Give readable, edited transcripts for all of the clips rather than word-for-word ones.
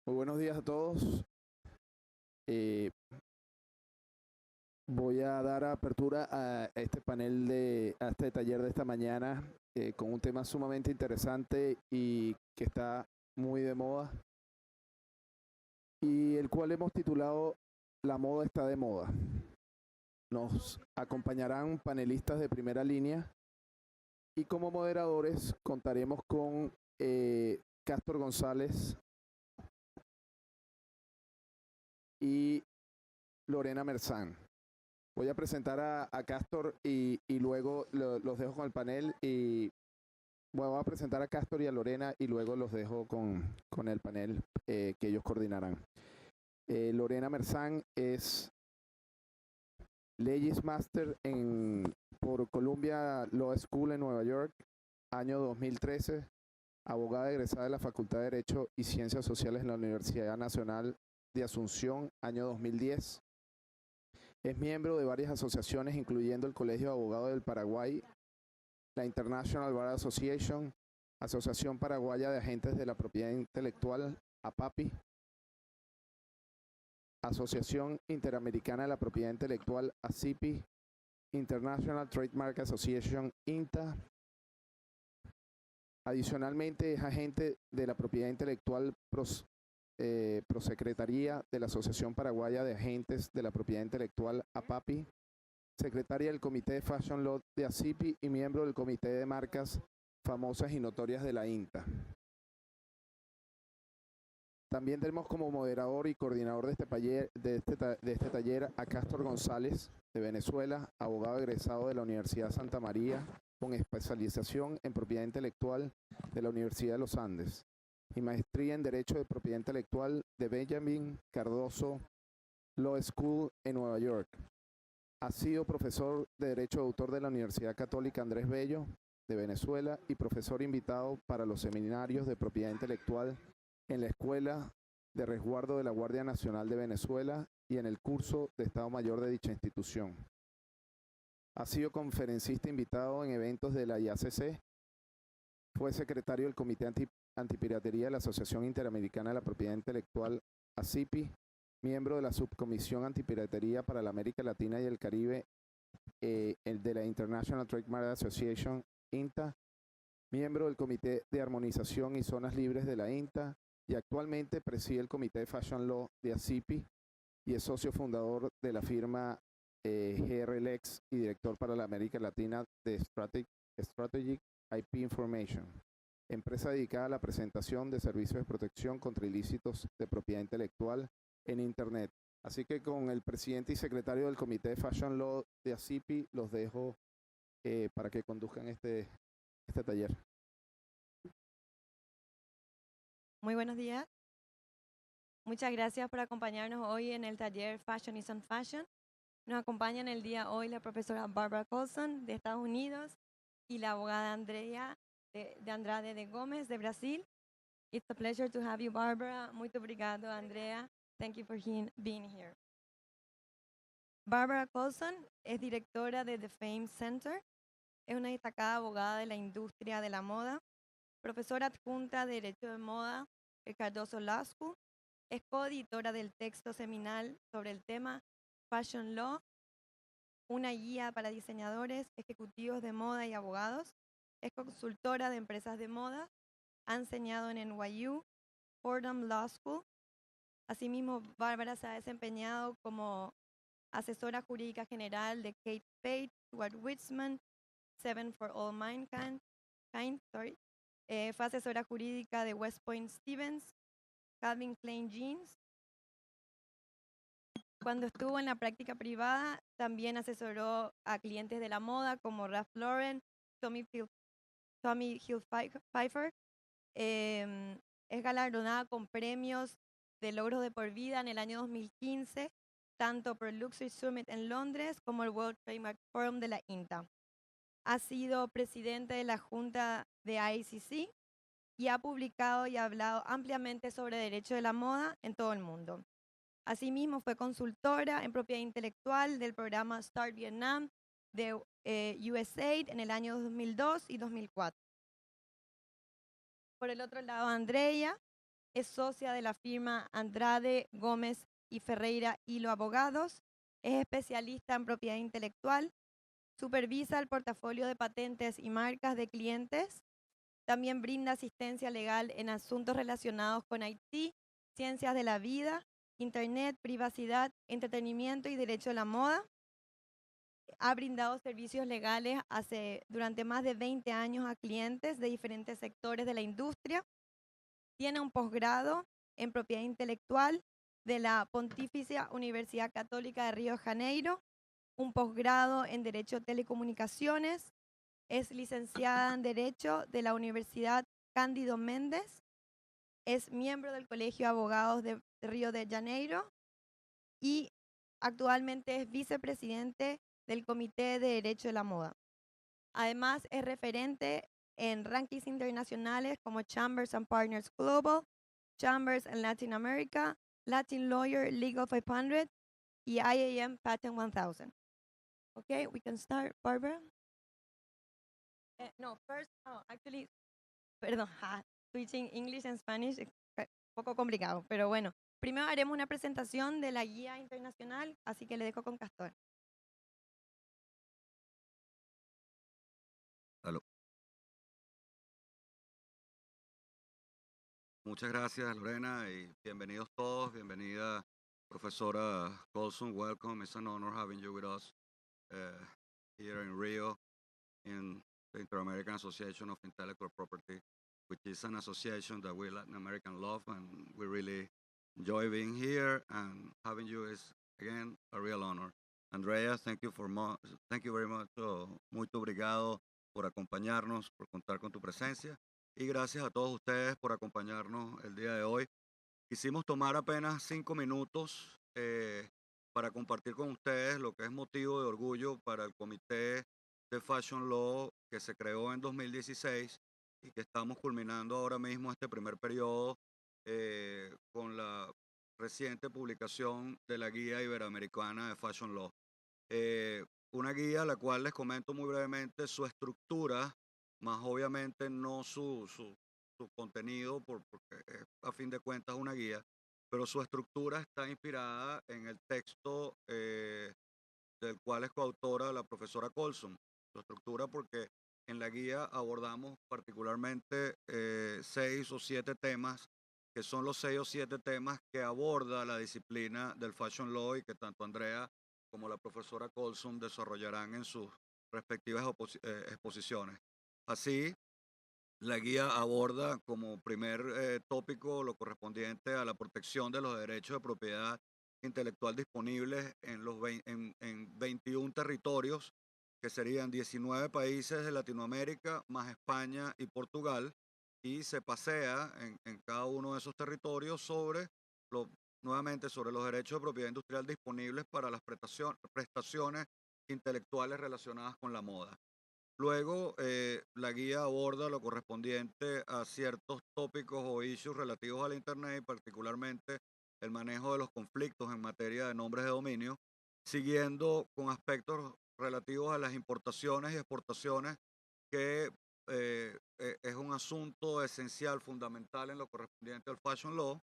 Muy buenos días a todos. Eh, Voy a dar apertura a este a este taller de esta mañana con un tema sumamente interesante y que está muy de moda y el cual hemos titulado La moda está de moda. Nos acompañarán panelistas de primera línea y como moderadores contaremos con Cástor González y Lorena Merzán. Voy a presentar a Castor y luego los dejo con el panel y voy a presentar a Castor y a Lorena y luego los dejo con el panel que ellos coordinarán. Lorena Merzán es Legis Master por Columbia Law School en Nueva York, año 2013, abogada egresada de la Facultad de Derecho y Ciencias Sociales en la Universidad Nacional de Asunción, año 2010. Es miembro de varias asociaciones, incluyendo el Colegio de Abogados del Paraguay, la International Bar Association, Asociación Paraguaya de Agentes de la Propiedad Intelectual, APAPI, Asociación Interamericana de la Propiedad Intelectual, ACIPI, International Trademark Association, INTA. Adicionalmente, es agente de la propiedad intelectual Prosecretaría de la Asociación Paraguaya de Agentes de la Propiedad Intelectual, APAPI, secretaria del Comité de Fashion Law de ACIPI y miembro del Comité de Marcas Famosas y Notorias de la INTA. También tenemos como moderador y coordinador de este taller a Cástor González, de Venezuela, abogado egresado de la Universidad Santa María, con especialización en propiedad intelectual de la Universidad de los Andes y maestría en Derecho de Propiedad Intelectual de Benjamin Cardoso Law School en Nueva York. Ha sido profesor de Derecho de Autor de la Universidad Católica Andrés Bello de Venezuela y profesor invitado para los seminarios de propiedad intelectual en la Escuela de Resguardo de la Guardia Nacional de Venezuela y en el curso de Estado Mayor de dicha institución. Ha sido conferencista invitado en eventos de la IACC. Fue secretario del Comité Antipiratería de la Asociación Interamericana de la Propiedad Intelectual, ACIPI, miembro de la Subcomisión Antipiratería para la América Latina y el Caribe de la International Trademark Association, INTA, miembro del Comité de Armonización y Zonas Libres de la INTA y actualmente preside el Comité de Fashion Law de ACIPI y es socio fundador de la firma GRLX y director para la América Latina de Strategic IP Information, empresa dedicada a la presentación de servicios de protección contra ilícitos de propiedad intelectual en Internet. Así que con el presidente y secretario del Comité de Fashion Law de ACIPI los dejo para que conduzcan este taller. Muy buenos días. Muchas gracias por acompañarnos hoy en el taller Fashion is on Fashion. Nos acompañan el día hoy la profesora Barbara Colson de Estados Unidos y la abogada Andrea de Andrade de Gómez de Brasil. It's a pleasure to have you, Barbara. Muito obrigado, Andrea. Thank you for being here. Barbara Colson es directora de The Fame Center. Es una destacada abogada de la industria de la moda, profesora adjunta de Derecho de Moda del Cardoso Law School. Es coeditora del texto seminal sobre el tema Fashion Law, una guía para diseñadores, ejecutivos de moda y abogados. Es consultora de empresas de moda. Ha enseñado en NYU, Fordham Law School. Asimismo, Bárbara se ha desempeñado como asesora jurídica general de Kate Spade, Stuart Weitzman, Seven for All Mankind. Fue asesora jurídica de West Point Stevens, Calvin Klein Jeans. Cuando estuvo en la práctica privada, también asesoró a clientes de la moda como Ralph Lauren, Tommy Hilfiger. Es galardonada con premios de logros de por vida en el año 2015, tanto por el Luxury Summit en Londres como el World Trademark Forum de la INTA. Ha sido presidente de la Junta de ICC y ha publicado y hablado ampliamente sobre derecho de la moda en todo el mundo. Asimismo, fue consultora en propiedad intelectual del programa Start Vietnam de USAID en el año 2002 y 2004. Por el otro lado, Andrea Es socia de la firma Andrade, Gómez y Ferreira Hilo Abogados. Es especialista en propiedad intelectual. Supervisa el portafolio de patentes y marcas de clientes. También brinda asistencia legal en asuntos relacionados con IT, ciencias de la vida, Internet, privacidad, entretenimiento y derecho a la moda. Ha brindado servicios legales durante más de 20 años a clientes de diferentes sectores de la industria. Tiene un posgrado en propiedad intelectual de la Pontificia Universidad Católica de Río de Janeiro, un posgrado en Derecho de Telecomunicaciones. Es licenciada en Derecho de la Universidad Cándido Méndez. Es miembro del Colegio de Abogados de Río de Janeiro y actualmente es vicepresidente del Comité de Derecho de la Moda. Además, es referente en rankings internacionales como Chambers and Partners Global, Chambers and Latin America, Latin Lawyer Legal 500 y IAM Patent 1000. Okay, we can start, Barbara. No, first, actually, perdón, switching English and Spanish es un poco complicado, pero bueno. Primero haremos una presentación de la guía internacional, así que le dejo con Castor. Aló. Muchas gracias, Lorena, y bienvenidos todos. Bienvenida, profesora Colson. Welcome. It's an honor having you with us here in Rio in the Inter-American Association of Intellectual Property, which is an association that we Latin American love, and we really enjoy being here, and having you is, again, a real honor. Andrea, thank you very much. Muito obrigado por acompañarnos, por contar con tu presencia. Y gracias a todos ustedes por acompañarnos el día de hoy. Quisimos tomar apenas 5 minutos para compartir con ustedes lo que es motivo de orgullo para el Comité de Fashion Law que se creó en 2016 y que estamos culminando ahora mismo este primer periodo con la reciente publicación de la Guía Iberoamericana de Fashion Law. Una guía la cual les comento muy brevemente su estructura, más obviamente no su contenido, porque a fin de cuentas una guía, pero su estructura está inspirada en el texto del cual es coautora la profesora Colson. Su estructura porque en la guía abordamos particularmente 6 o 7 temas, que son los 6 o 7 temas que aborda la disciplina del Fashion Law y que tanto Andrea como la profesora Colson desarrollarán en sus respectivas exposiciones. Así, la guía aborda como primer tópico lo correspondiente a la protección de los derechos de propiedad intelectual disponibles en 21 territorios, que serían 19 países de Latinoamérica, más España y Portugal, y se pasea en cada uno de esos territorios nuevamente sobre los derechos de propiedad industrial disponibles para las prestaciones intelectuales relacionadas con la moda. Luego, la guía aborda lo correspondiente a ciertos tópicos o issues relativos a la Internet y particularmente el manejo de los conflictos en materia de nombres de dominio, siguiendo con aspectos relativos a las importaciones y exportaciones, que es un asunto esencial, fundamental en lo correspondiente al Fashion Law.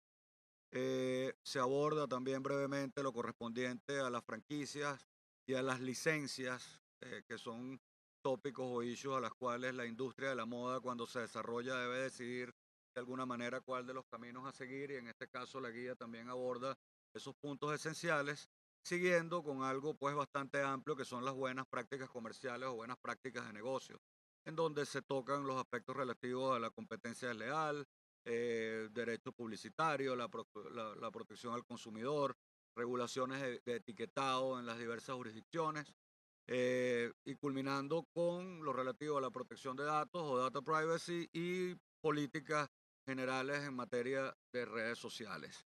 Se aborda también brevemente lo correspondiente a las franquicias y a las licencias, que son tópicos o issues a las cuales la industria de la moda, cuando se desarrolla, debe decidir de alguna manera cuál de los caminos a seguir, y en este caso la guía también aborda esos puntos esenciales, siguiendo con algo pues bastante amplio, que son las buenas prácticas comerciales o buenas prácticas de negocio, en donde se tocan los aspectos relativos a la competencia desleal, derecho publicitario, la protección al consumidor, regulaciones de etiquetado en las diversas jurisdicciones, y culminando con lo relativo a la protección de datos o data privacy y políticas generales en materia de redes sociales.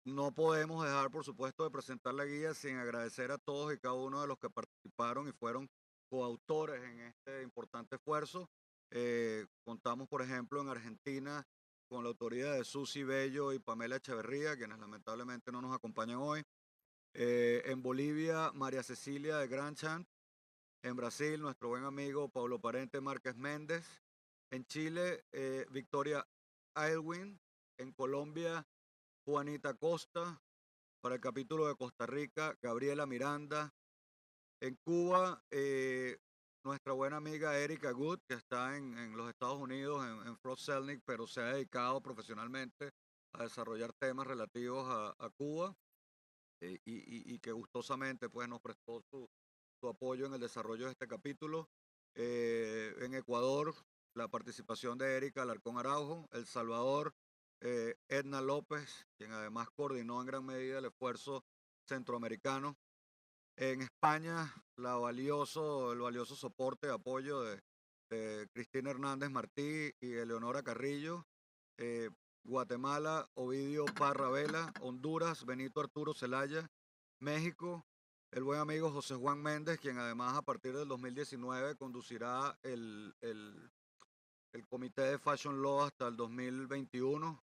No podemos dejar, por supuesto, de presentar la guía sin agradecer a todos y cada uno de los que participaron y fueron coautores en este importante esfuerzo. Contamos, por ejemplo, en Argentina con la autoría de Susi Bello y Pamela Echeverría, quienes lamentablemente no nos acompañan hoy. En Bolivia, María Cecilia de Granchamp. En Brasil, nuestro buen amigo Pablo Parente Márquez Méndez. En Chile, Victoria Aylwin. En Colombia, Juanita Costa. Para el capítulo de Costa Rica, Gabriela Miranda. En Cuba, nuestra buena amiga Erika Good, que está en los Estados Unidos, en Frost Selnick, pero se ha dedicado profesionalmente a desarrollar temas relativos a Cuba y que gustosamente pues, nos prestó su apoyo en el desarrollo de este capítulo. En Ecuador, la participación de Erika Alarcón Araujo. El Salvador, Edna López, quien además coordinó en gran medida el esfuerzo centroamericano. En España, el valioso soporte y apoyo de Cristina Hernández Martí y Eleonora Carrillo. Guatemala, Ovidio Parra Vela. Honduras, Benito Arturo Zelaya. México, el buen amigo José Juan Méndez, quien además a partir del 2019 conducirá el comité de Fashion Law hasta el 2021.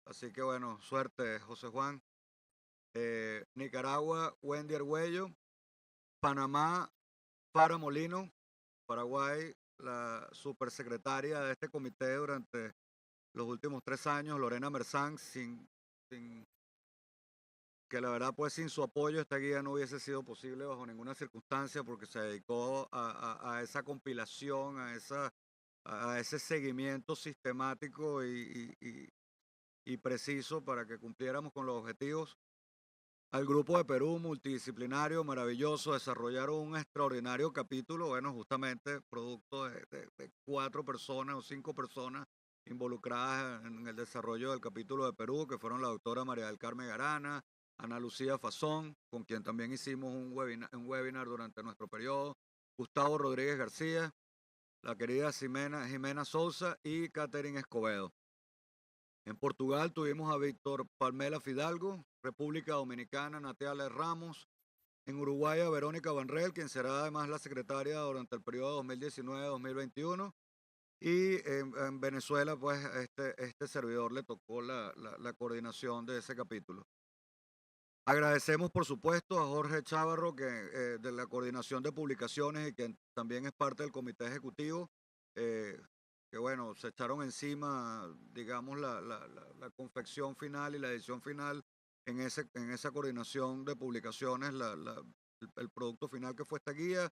Así que bueno, suerte, José Juan. Nicaragua, Wendy Argüello. Panamá, Fara Molino. Paraguay, la supersecretaria de este comité durante los últimos 3 años, Lorena Merzán, sin que la verdad pues sin su apoyo esta guía no hubiese sido posible bajo ninguna circunstancia, porque se dedicó a esa compilación, a ese seguimiento sistemático y preciso para que cumpliéramos con los objetivos. Al grupo de Perú, multidisciplinario, maravilloso, desarrollaron un extraordinario capítulo, bueno, justamente producto de 4 personas o 5 personas involucradas en el desarrollo del capítulo de Perú, que fueron la doctora María del Carmen Arana, Ana Lucía Fazón, con quien también hicimos un webinar durante nuestro periodo, Gustavo Rodríguez García, la querida Jimena Sousa y Catherine Escobedo. En Portugal tuvimos a Víctor Palmela Fidalgo, República Dominicana, Natalia Ramos. En Uruguay, a Verónica Banrel, quien será además la secretaria durante el periodo 2019-2021. Y en Venezuela, pues, este servidor le tocó la coordinación de ese capítulo. Agradecemos, por supuesto, a Jorge Chávarro, de la coordinación de publicaciones y que también es parte del comité ejecutivo, que bueno, se echaron encima, digamos, la confección final y la edición final en esa coordinación de publicaciones, el producto final que fue esta guía,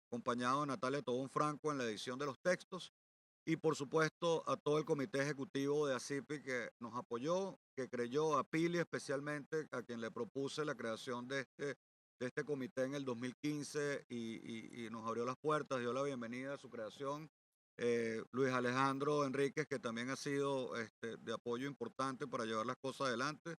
acompañado de Natalia Tobón Franco en la edición de los textos. Y por supuesto a todo el comité ejecutivo de ACIPI que nos apoyó, que creyó, a Pili especialmente, a quien le propuse la creación de este comité en el 2015 y nos abrió las puertas, dio la bienvenida a su creación. Luis Alejandro Enríquez, que también ha sido de apoyo importante para llevar las cosas adelante.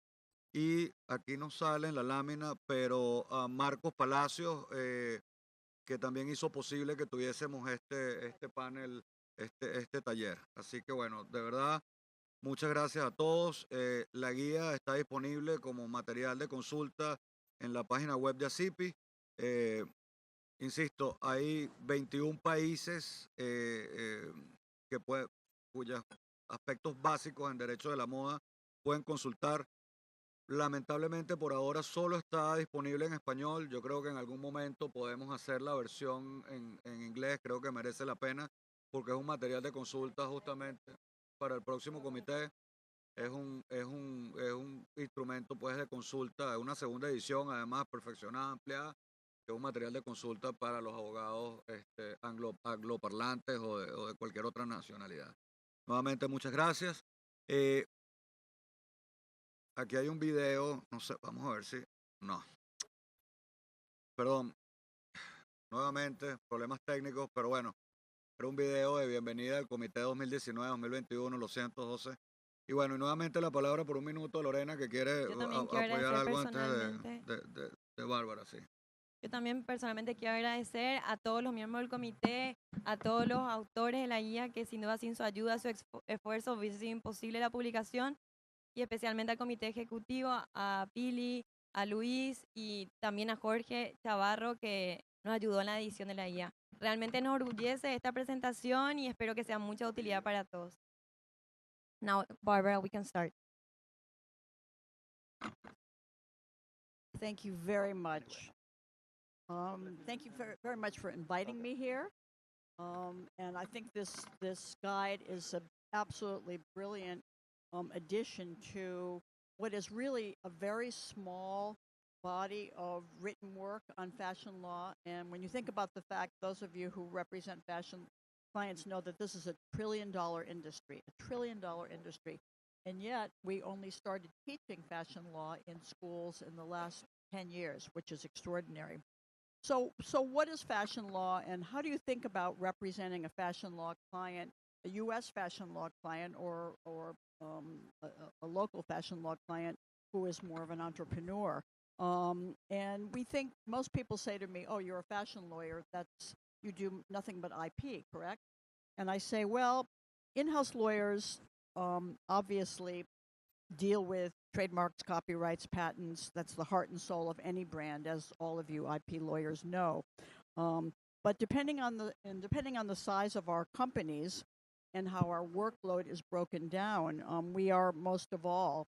Y aquí nos sale en la lámina, pero a Marcos Palacios, que también hizo posible que tuviésemos este panel, este taller. Así que bueno, de verdad, muchas gracias a todos. La guía está disponible como material de consulta en la página web de ACIPI. Insisto, hay 21 países cuyos aspectos básicos en derecho de la moda pueden consultar. Lamentablemente por ahora solo está disponible en español. Yo creo que en algún momento podemos hacer la versión en inglés. Creo que merece la pena porque es un material de consulta justamente para el próximo comité. Es un instrumento pues de consulta, es una segunda edición además perfeccionada, ampliada, que es un material de consulta para los abogados angloparlantes o de cualquier otra nacionalidad. Nuevamente muchas gracias. Aquí hay un video, no sé, vamos a ver si... No. Perdón. Nuevamente, problemas técnicos, pero bueno. Era un video de bienvenida al Comité 2019-2021, lo siento, José. Y bueno, y nuevamente la palabra por un minuto, Lorena, que quiere Yo también quiero apoyar agradecer algo antes personalmente. de Bárbara, sí. Yo también personalmente quiero agradecer a todos los miembros del comité, a todos los autores de la guía, que sin duda sin su ayuda, su esfuerzo hubiese sido imposible la publicación, y especialmente al comité ejecutivo, a Pili, a Luis y también a Jorge Chavarro, que nos ayudó en la edición de la guía. Realmente nos orgullece esta presentación y espero que sea mucha utilidad para todos. Now, Barbara, we can start. Thank you very much. Thank you very much for inviting me here. And I think this guide is absolutely brilliant addition to what is really a very small body of written work on fashion law. And when you think about the fact, those of you who represent fashion clients know that this is a trillion dollar industry. And yet we only started teaching fashion law in schools in the last 10 years, which is extraordinary. So what is fashion law, and how do you think about representing a fashion law client, a U.S. fashion law client, or a local fashion law client who is more of an entrepreneur? And we think most people say to me, "Oh, you're a fashion lawyer. You do nothing but IP, correct?" And I say, "Well, in-house lawyers obviously deal with trademarks, copyrights, patents. That's the heart and soul of any brand, as all of you IP lawyers know. But depending on the size of our companies and how our workload is broken down, we are most of all,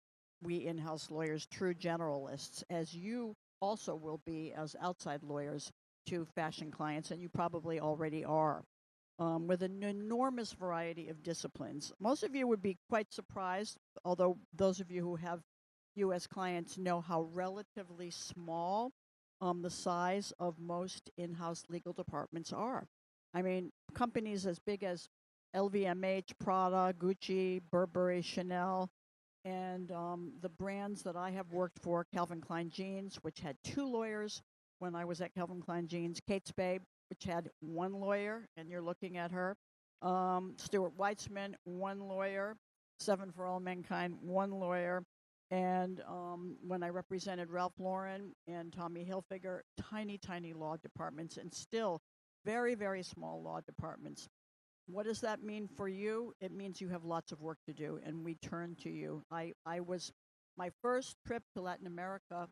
we in-house lawyers, true generalists, as you also will be as outside lawyers to fashion clients, and you probably already are, with an enormous variety of disciplines. Most of you would be quite surprised, although those of you who have U.S. clients know how relatively small the size of most in-house legal departments are. I mean, companies as big as LVMH, Prada, Gucci, Burberry, Chanel, and the brands that I have worked for, Calvin Klein Jeans, which had 2 lawyers when I was at Calvin Klein Jeans, Kate Spade, which had 1 lawyer, and you're looking at her, Stuart Weitzman, 1 lawyer, Seven for All Mankind, 1 lawyer, and when I represented Ralph Lauren and Tommy Hilfiger, tiny, tiny law departments, and still very, very small law departments. What does that mean for you? It means you have lots of work to do, and we turn to you. My first trip to Latin America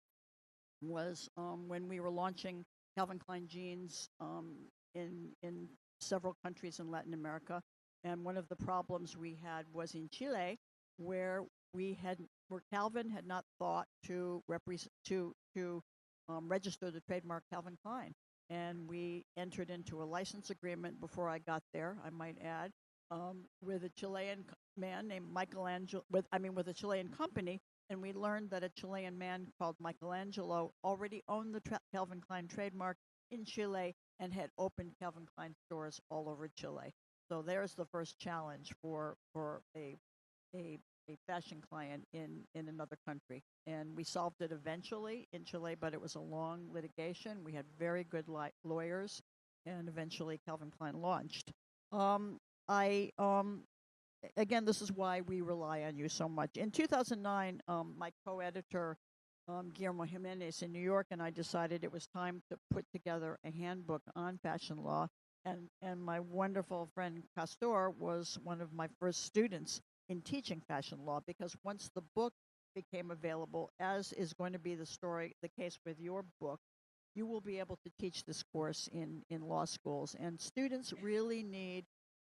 was when we were launching Calvin Klein Jeans in several countries in Latin America, and one of the problems we had was in Chile, where Calvin had not thought to register the trademark Calvin Klein, and we entered into a license agreement before I got there, I might add, with a Chilean man named Michelangelo, with a Chilean company, and we learned that a Chilean man called Michelangelo already owned the Calvin Klein trademark in Chile and had opened Calvin Klein stores all over Chile. So there's the first challenge for a fashion client in another country. And we solved it eventually in Chile, but it was a long litigation. We had very good lawyers, and eventually Calvin Klein launched. I Again, this is why we rely on you so much. In 2009, my co-editor, Guillermo Jimenez in New York, and I decided it was time to put together a handbook on fashion law. And my wonderful friend Castor was one of my first students in teaching fashion law, because once the book became available, as is going to be the case with your book, you will be able to teach this course in law schools. And students really need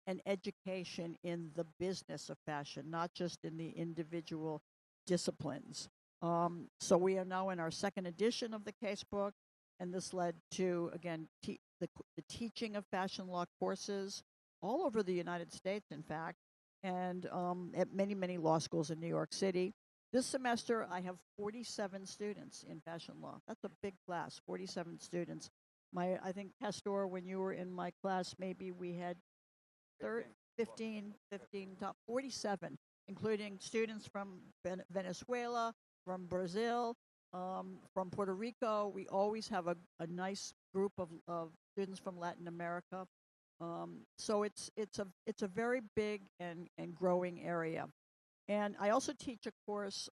an education in the business of fashion, not just in the individual disciplines. So we are now in our second edition of the casebook, and this led to, again, the teaching of fashion law courses all over the United States, in fact, and at many, many law schools in New York City. This semester, I have 47 students in fashion law. That's a big class, 47 students. I think, Castor, when you were in my class, maybe we had 15 top 47, including students from Venezuela, from Brazil, from Puerto Rico. We always have a nice group of students from Latin America. So it's a very big and growing area. And I also teach a course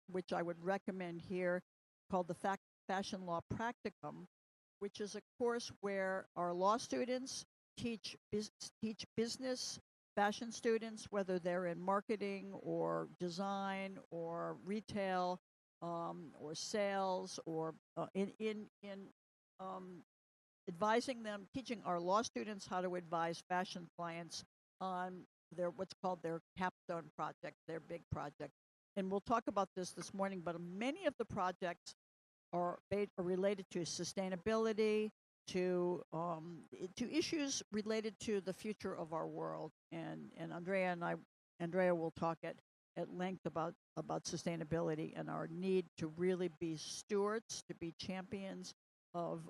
which I would recommend here, called the Fashion Law Practicum, which is a course where our law students teach business fashion students, whether they're in marketing or design or retail or sales, or in advising them, teaching our law students how to advise fashion clients on what's called their capstone project, their big project. And we'll talk about this morning, but many of the projects are related to sustainability, to issues related to the future of our world. And Andrea will talk at at length about sustainability and our need to really be stewards, to be champions of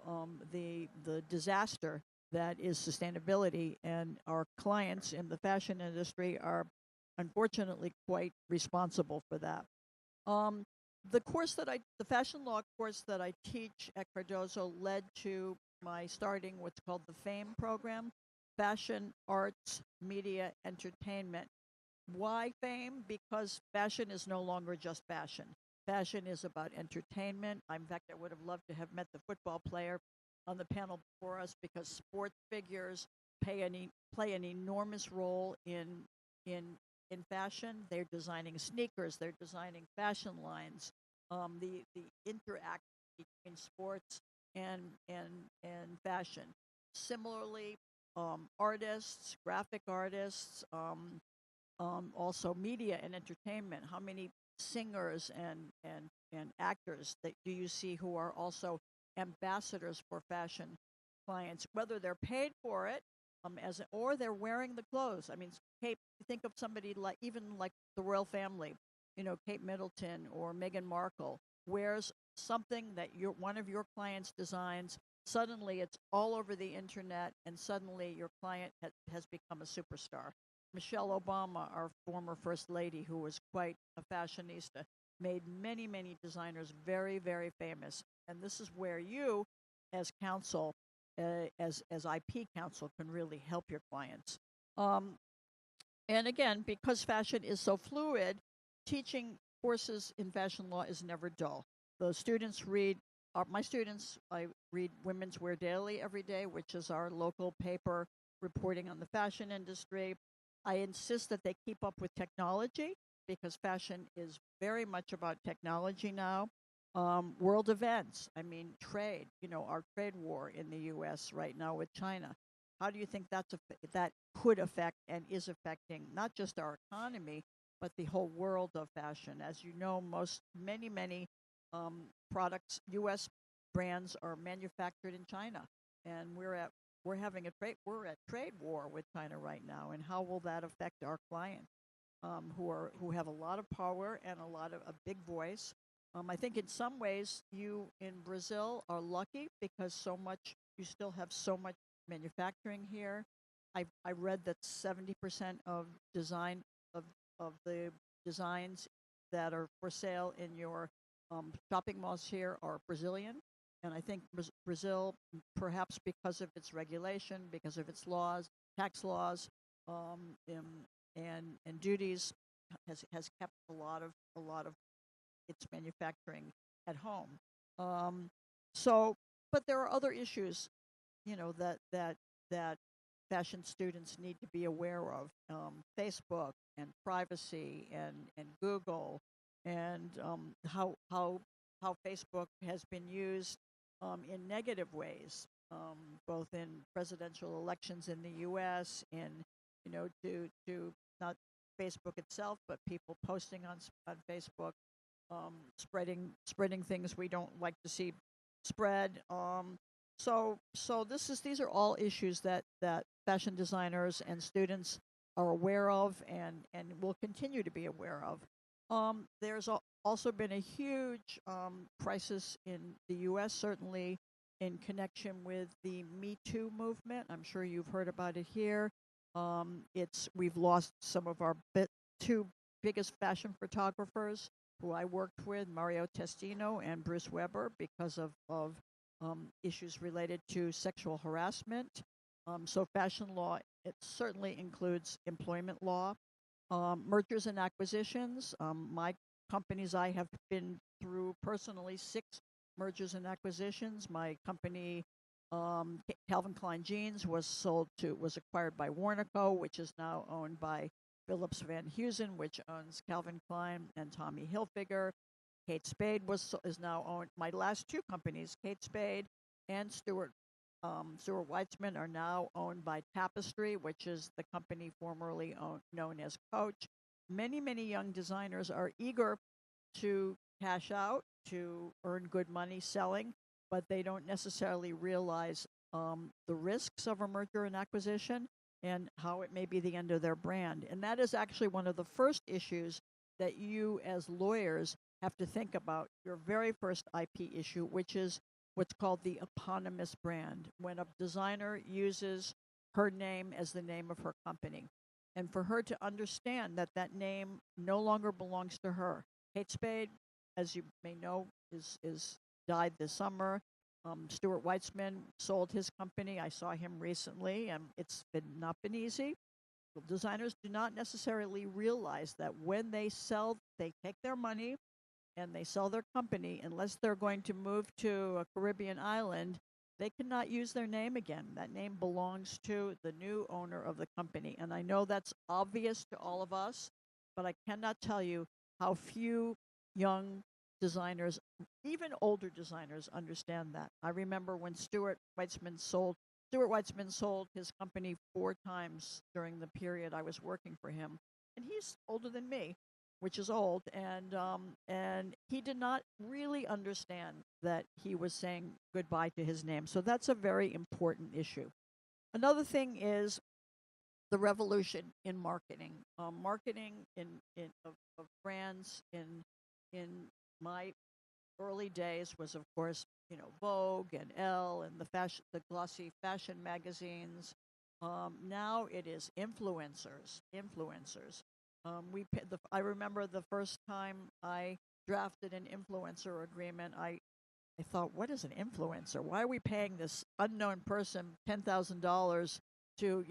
the disaster that is sustainability. And our clients in the fashion industry are unfortunately quite responsible for that. The fashion law course that I teach at Cardozo led to my starting what's called the FAME program, Fashion, Arts, Media, Entertainment. Why FAME? Because fashion is no longer just fashion. Fashion is about entertainment. In fact, I would have loved to have met the football player on the panel before us, because sports figures play an enormous role in fashion. They're designing sneakers. They're designing fashion lines. The interact between sports and fashion. Similarly, artists, graphic artists, also media and entertainment. How many singers and actors that do you see who are also ambassadors for fashion clients, whether they're paid for it or they're wearing the clothes? I mean, Kate, think of somebody like the royal family, Kate Middleton or Meghan Markle wears something that one of your clients designs. Suddenly it's all over the internet, and suddenly your client has become a superstar. Michelle Obama, our former first lady, who was quite a fashionista, made many, many designers very, very famous. And this is where you, as counsel, as IP counsel, can really help your clients. And again, because fashion is so fluid, teaching courses in fashion law is never dull. The students my students, I read Women's Wear Daily every day, which is our local paper reporting on the fashion industry. I insist that they keep up with technology, because fashion is very much about technology now. World events, I mean, trade, our trade war in the U.S. right now with China. How do you think that could affect and is affecting not just our economy, but the whole world of fashion? As you know, many products, U.S. brands, are manufactured in China, and we're at trade war with China right now. And how will that affect our clients, who have a lot of power and a big voice? I think in some ways you in Brazil are lucky, because you still have so much manufacturing here. I read that 70% of the designs that are for sale in your shopping malls here are Brazilian. And I think Brazil, perhaps because of its regulation, because of its laws, tax laws, and duties, has kept a lot of its manufacturing at home. So, but there are other issues, that fashion students need to be aware of. Facebook and privacy and Google, and how Facebook has been used in negative ways, both in presidential elections in the U.S. and to not Facebook itself, but people posting on Facebook, spreading things we don't like to see spread. So these are all issues that fashion designers and students are aware of, and will continue to be aware of. There's also been a huge crisis in the U.S., certainly in connection with the Me Too movement. I'm sure you've heard about it here. We've lost some of our two biggest fashion photographers who I worked with, Mario Testino and Bruce Weber, because of issues related to sexual harassment. So fashion law, it certainly includes employment law, mergers and acquisitions. My companies, I have been through personally 6 mergers and acquisitions. My company, Calvin Klein Jeans, was acquired by Warnaco, which is now owned by Phillips Van Heusen, which owns Calvin Klein and Tommy Hilfiger. Kate Spade is now owned. My last 2 companies, Kate Spade and Stuart Weitzman, are now owned by Tapestry, which is the company formerly known as Coach. Many, many young designers are eager to cash out, to earn good money selling, but they don't necessarily realize the risks of a merger and acquisition and how it may be the end of their brand. And that is actually one of the first issues that you as lawyers have to think about your very first IP issue, which is what's called the eponymous brand, when a designer uses her name as the name of her company. And for her to understand that that name no longer belongs to her. Kate Spade, as you may know, is died this summer. Stuart Weitzman sold his company. I saw him recently, and it's not been easy. Well, designers do not necessarily realize that when they sell, they take their money and they sell their company, unless they're going to move to a Caribbean island, they cannot use their name again. That name belongs to the new owner of the company. And I know that's obvious to all of us, but I cannot tell you how few young designers, even older designers, understand that. I remember when Stuart Weitzman sold his company 4 times during the period I was working for him. And he's older than me, which is old, and he did not really understand that he was saying goodbye to his name. So that's a very important issue. Another thing is the revolution in marketing. Marketing of brands in my early days was, of course, Vogue and Elle and the glossy fashion magazines. Now it is influencers. I remember the first time I drafted an influencer agreement. I thought, what is an influencer? Why are we paying this unknown person $10,000 to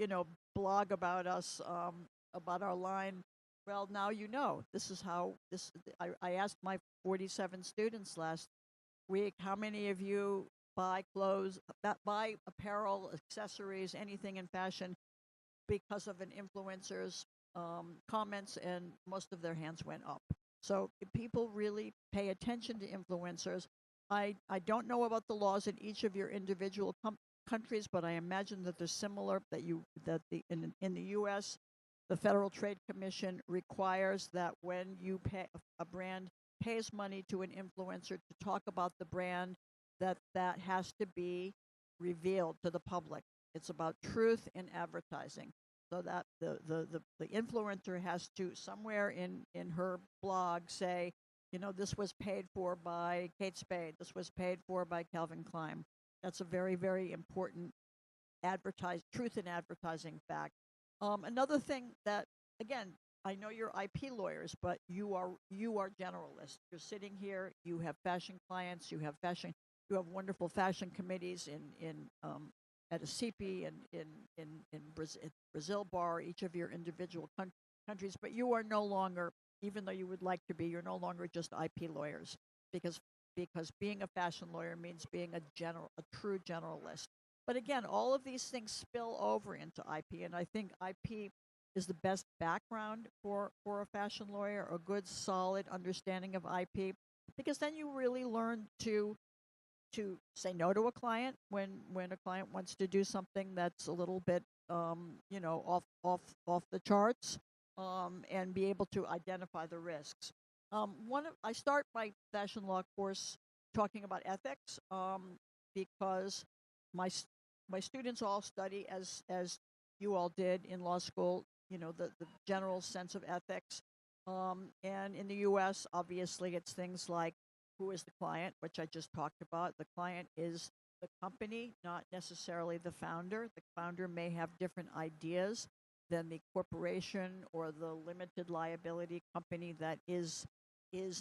blog about us, about our line? Well, now you know. This is how this. I asked my 47 students last week, how many of you buy clothes, buy apparel, accessories, anything in fashion because of an influencer's comments, and most of their hands went up. So people really pay attention to influencers. I don't know about the laws in each of your individual countries, but I imagine that they're similar. In the U.S., the Federal Trade Commission requires that when you pay a brand pays money to an influencer to talk about the brand, that has to be revealed to the public. It's about truth in advertising. So that the influencer has to, somewhere in her blog, say, this was paid for by Kate Spade. This was paid for by Calvin Klein. That's a very, very important truth in advertising fact. Another thing that, again, I know you're IP lawyers, but you are generalists. You're sitting here. You have fashion clients. You have wonderful fashion committees at a CP and in Brazil Bar, each of your individual countries. But you are no longer, even though you would like to be, you're no longer just IP lawyers, because being a fashion lawyer means being a true generalist. But again, all of these things spill over into IP, and I think IP is the best background for a fashion lawyer, a good solid understanding of IP, because then you really learn to say no to a client when a client wants to do something that's a little bit off the charts, and be able to identify the risks. I start my fashion law course talking about ethics, because my students all study, as you all did in law school, the general sense of ethics. And in the U.S., obviously, it's things like, who is the client, which I just talked about. The client is the company, not necessarily the founder. The founder may have different ideas than the corporation or the limited liability company that is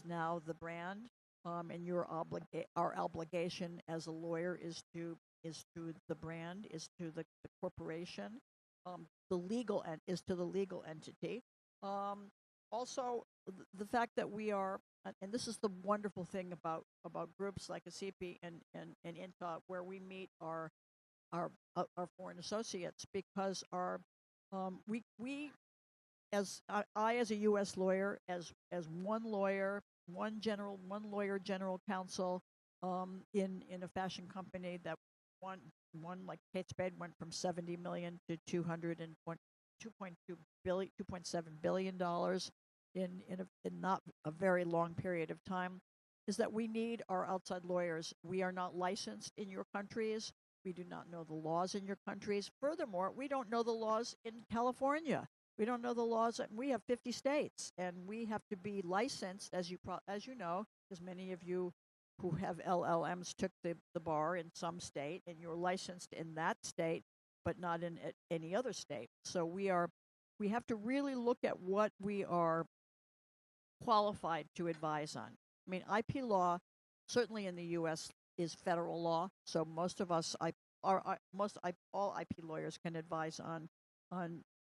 now the brand. And our obligation as a lawyer is to the brand, is to the corporation. Is to the legal entity. Also, the fact that we are, and this is the wonderful thing about groups like a CP and INTA, where we meet our foreign associates, because we as I as a U.S. lawyer, as one lawyer, one lawyer general counsel, in a fashion company that one like Kate Spade went from $70 million to $2.7 billion in not a very long period of time, is that we need our outside lawyers. We are not licensed in your countries. We do not know the laws in your countries. Furthermore, we don't know the laws in California. We don't know the laws. We have 50 states, and we have to be licensed, as as you know, because many of you who have LLMs took the bar in some state, and you're licensed in that state, but not in any other state. So we have to really look at what we are qualified to advise on. I mean, IP law, certainly in the U.S., is federal law. So most of us, all IP lawyers can advise on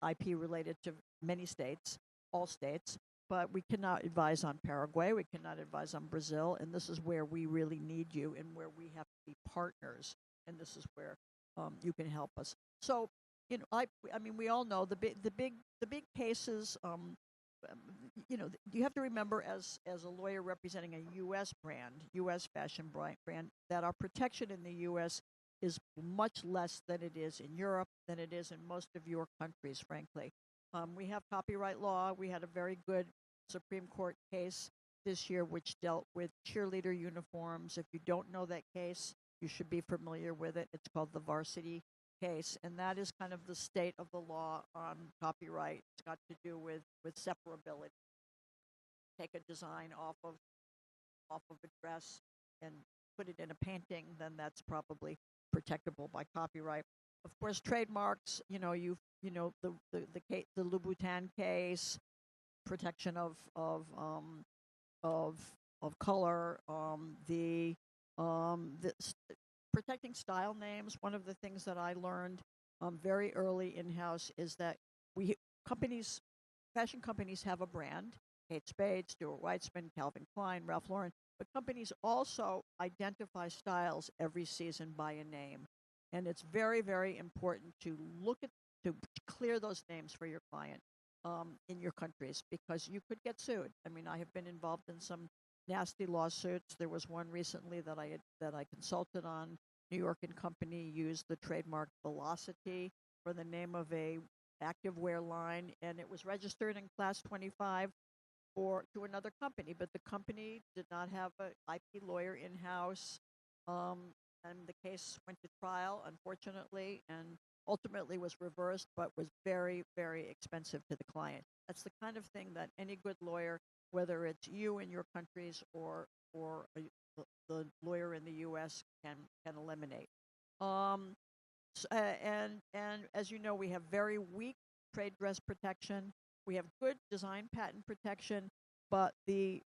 IP related to many states, all states. But we cannot advise on Paraguay. We cannot advise on Brazil, and this is where we really need you, and where we have to be partners. And this is where you can help us. So, I mean, we all know the big cases. You have to remember, as a lawyer representing a U.S. brand, U.S. fashion brand, that our protection in the U.S. is much less than it is in Europe, than it is in most of your countries, frankly. We have copyright law. We had a very good Supreme Court case this year which dealt with cheerleader uniforms. If you don't know that case, you should be familiar with it. It's called the Varsity case, and that is kind of the state of the law on copyright. It's got to do with separability. Take a design off of a dress and put it in a painting, then that's probably protectable by copyright. Of course, trademarks. The Louboutin case, protection of color. Protecting style names. One of the things that I learned very early in house is that fashion companies have a brand: Kate Spade, Stuart Weitzman, Calvin Klein, Ralph Lauren. But companies also identify styles every season by a name, and it's very, very important to clear those names for your client in your countries, because you could get sued. I mean, I have been involved in some nasty lawsuits. There was one recently that I consulted on. New York and Company used the trademark Velocity for the name of a activewear line, and it was registered in Class 25 to another company, but the company did not have an IP lawyer in house, and the case went to trial, unfortunately, and ultimately was reversed, but was very, very expensive to the client. That's the kind of thing that any good lawyer, whether it's you in your countries or the lawyer in the U.S., can eliminate. And as you know, we have very weak trade dress protection. We have good design patent protection, but the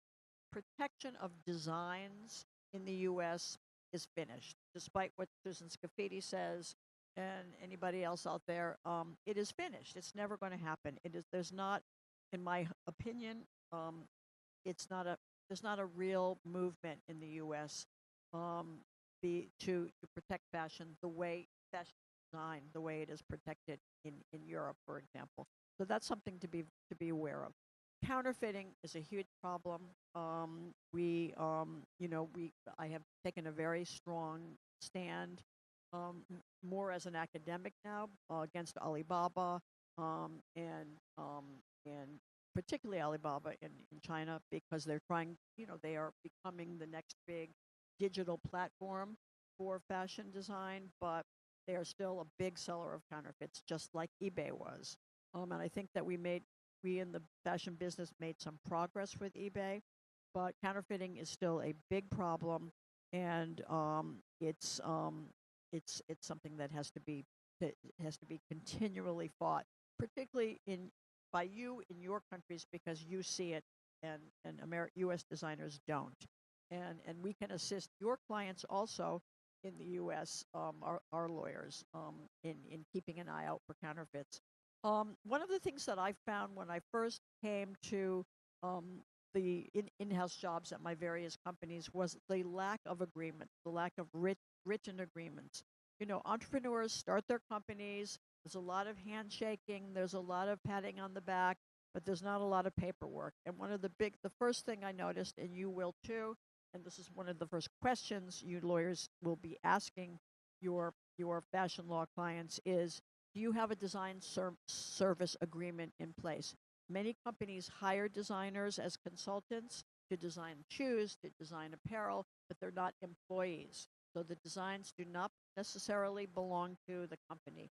protection of designs in the U.S. is finished, despite what Susan Scafidi says and anybody else out there. It is finished. It's never going to happen. There's not, in my opinion, there's not a real movement in the U.S. To protect fashion the way it is protected in Europe, for example. So that's something to be aware of. Counterfeiting is a huge problem. I have taken a very strong stand, more as an academic now, against Alibaba, and particularly Alibaba in China, because they are becoming the next big digital platform for fashion design, but they are still a big seller of counterfeits, just like eBay was. And I think that we in the fashion business made some progress with eBay, but counterfeiting is still a big problem, and it's something that has to be continually fought, particularly by you in your countries, because you see it, and U.S. designers don't, and we can assist your clients also in the U.S. Our lawyers in keeping an eye out for counterfeits. One of the things that I found when I first came to the in-house jobs at my various companies was the lack of agreement, the lack of written agreements. Entrepreneurs start their companies. There's a lot of handshaking. There's a lot of patting on the back, but there's not a lot of paperwork. And the first thing I noticed, and you will too, and this is one of the first questions you lawyers will be asking your fashion law clients is, do you have a design service agreement in place? Many companies hire designers as consultants to design shoes, to design apparel, but they're not employees. So the designs do not necessarily belong to the company.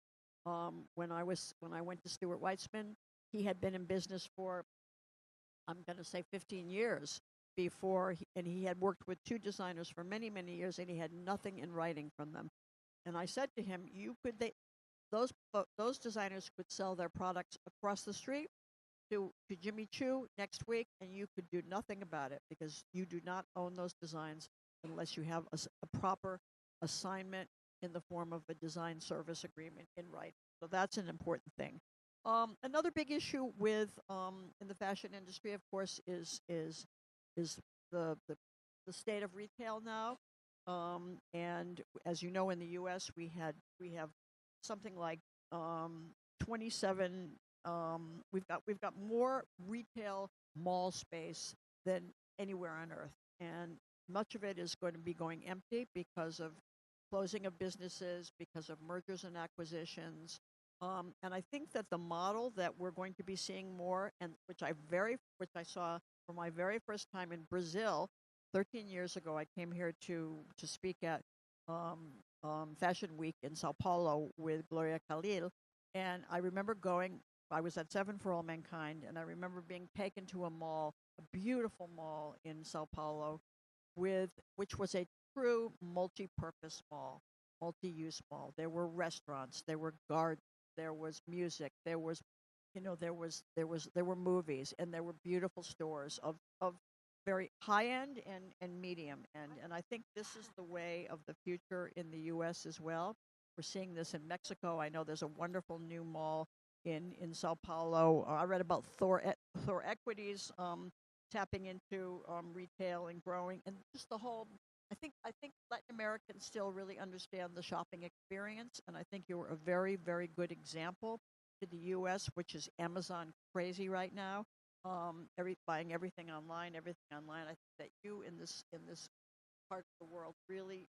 When I went to Stuart Weitzman, he had been in business for, I'm going to say 15 years before, and he had worked with two designers for many, many years, and he had nothing in writing from them. And I said to him, those designers could sell their products across the street to Jimmy Choo next week, and you could do nothing about it because you do not own those designs unless you have a proper assignment in the form of a design service agreement in writing. So that's an important thing. Another big issue with in the fashion industry, of course, is the the, the state of retail now. And as you know, in the U.S., we have something like 27. We've got more retail mall space than anywhere on earth, and much of it is going to be going empty because of closing of businesses, because of mergers and acquisitions. And I think that the model that we're going to be seeing more, and which I saw for my very first time in Brazil, 13 years ago. I came here to speak at um, Fashion Week in Sao Paulo with Gloria Khalil, and I remember going. I was at Seven for All Mankind, and I remember being taken to a mall, a beautiful mall in Sao Paulo, which was a true multi-purpose mall, multi-use mall. There were restaurants, there were gardens, there was music, there were movies, and there were beautiful stores of very high end and medium end. And I think this is the way of the future in the U.S. as well. We're seeing this in Mexico. I know there's a wonderful new mall in Sao Paulo. I read about Thor Equities tapping into retail and growing, and just the whole. I think Latin Americans still really understand the shopping experience, and I think you're a very, very good example to the U.S., which is Amazon crazy right now. Buying everything online, I think that you in this part of the world really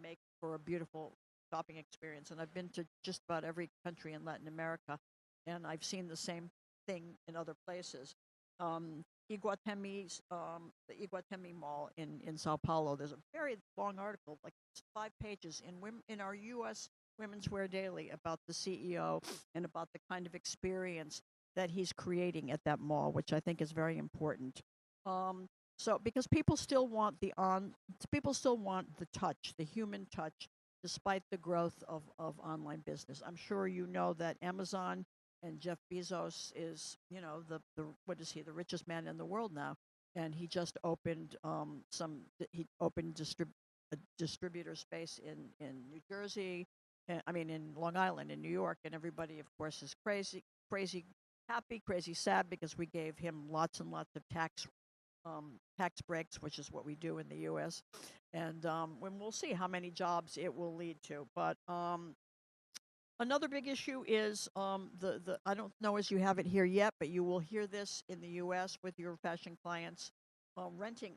make for a beautiful shopping experience. And I've been to just about every country in Latin America, and I've seen the same thing in other places. The Iguatemi Mall in Sao Paulo. There's a very long article, like 5 pages, in our U.S. Women's Wear Daily about the CEO and about the kind of experience that he's creating at that mall, which I think is very important. So because people still want the touch, the human touch, despite the growth of online business. I'm sure you know that Amazon and Jeff Bezos is, what is he, the richest man in the world now, and he just opened a distributor space in New Jersey, in Long Island, in New York, and everybody, of course, is crazy happy, crazy sad because we gave him lots and lots of tax breaks, which is what we do in the U.S. And when we'll see how many jobs it will lead to. But another big issue is the I don't know as you have it here yet, but you will hear this in the U.S. with your fashion clients. Renting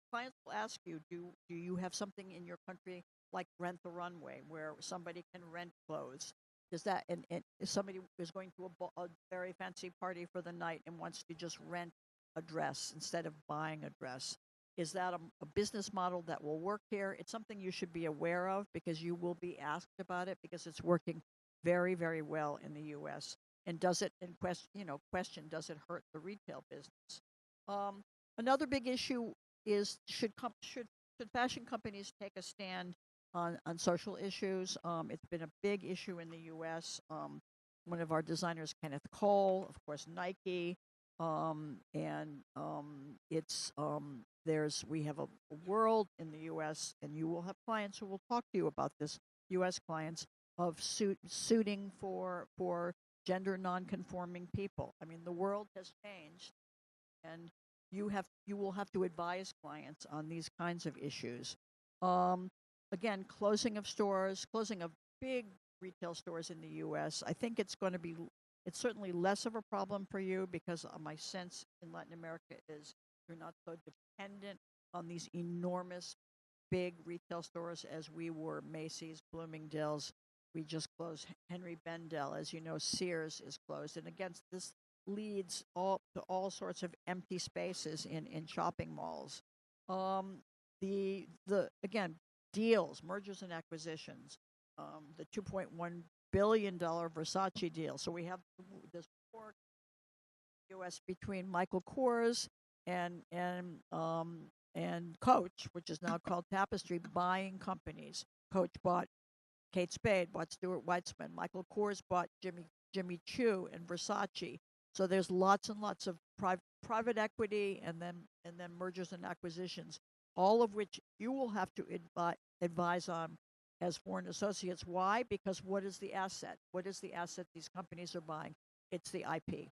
clients will ask you, do you have something in your country like Rent the Runway, where somebody can rent clothes? Does that and if somebody is going to a very fancy party for the night and wants to just rent a dress instead of buying a dress? Is that a business model that will work here? It's something you should be aware of because you will be asked about it because it's working very, very well in the U.S. And does it, in question, does it hurt the retail business? Another big issue is should fashion companies take a stand on social issues? It's been a big issue in the U.S. One of our designers, Kenneth Cole, of course, Nike, and it's we have a world in the U.S. and you will have clients who will talk to you about this. U.S. clients of suiting for gender nonconforming people. I mean, the world has changed, and you will have to advise clients on these kinds of issues. Again, closing of big retail stores in the U.S. I think it's certainly less of a problem for you because my sense in Latin America is you're not so dependent on these enormous big retail stores as we were. Macy's, Bloomingdale's. We just closed Henry Bendel. As you know, Sears is closed. And again, this leads to all sorts of empty spaces in shopping malls. Again, deals, mergers and acquisitions. The $2.1 billion Versace deal. So we have this report U.S. between Michael Kors and Coach, which is now called Tapestry, buying companies. Coach bought Kate Spade, bought Stuart Weitzman. Michael Kors bought Jimmy Choo and Versace. So there's lots and lots of private equity and then mergers and acquisitions, all of which you will have to advise on as foreign associates. Why? Because what is the asset? What is the asset these companies are buying? It's the IP.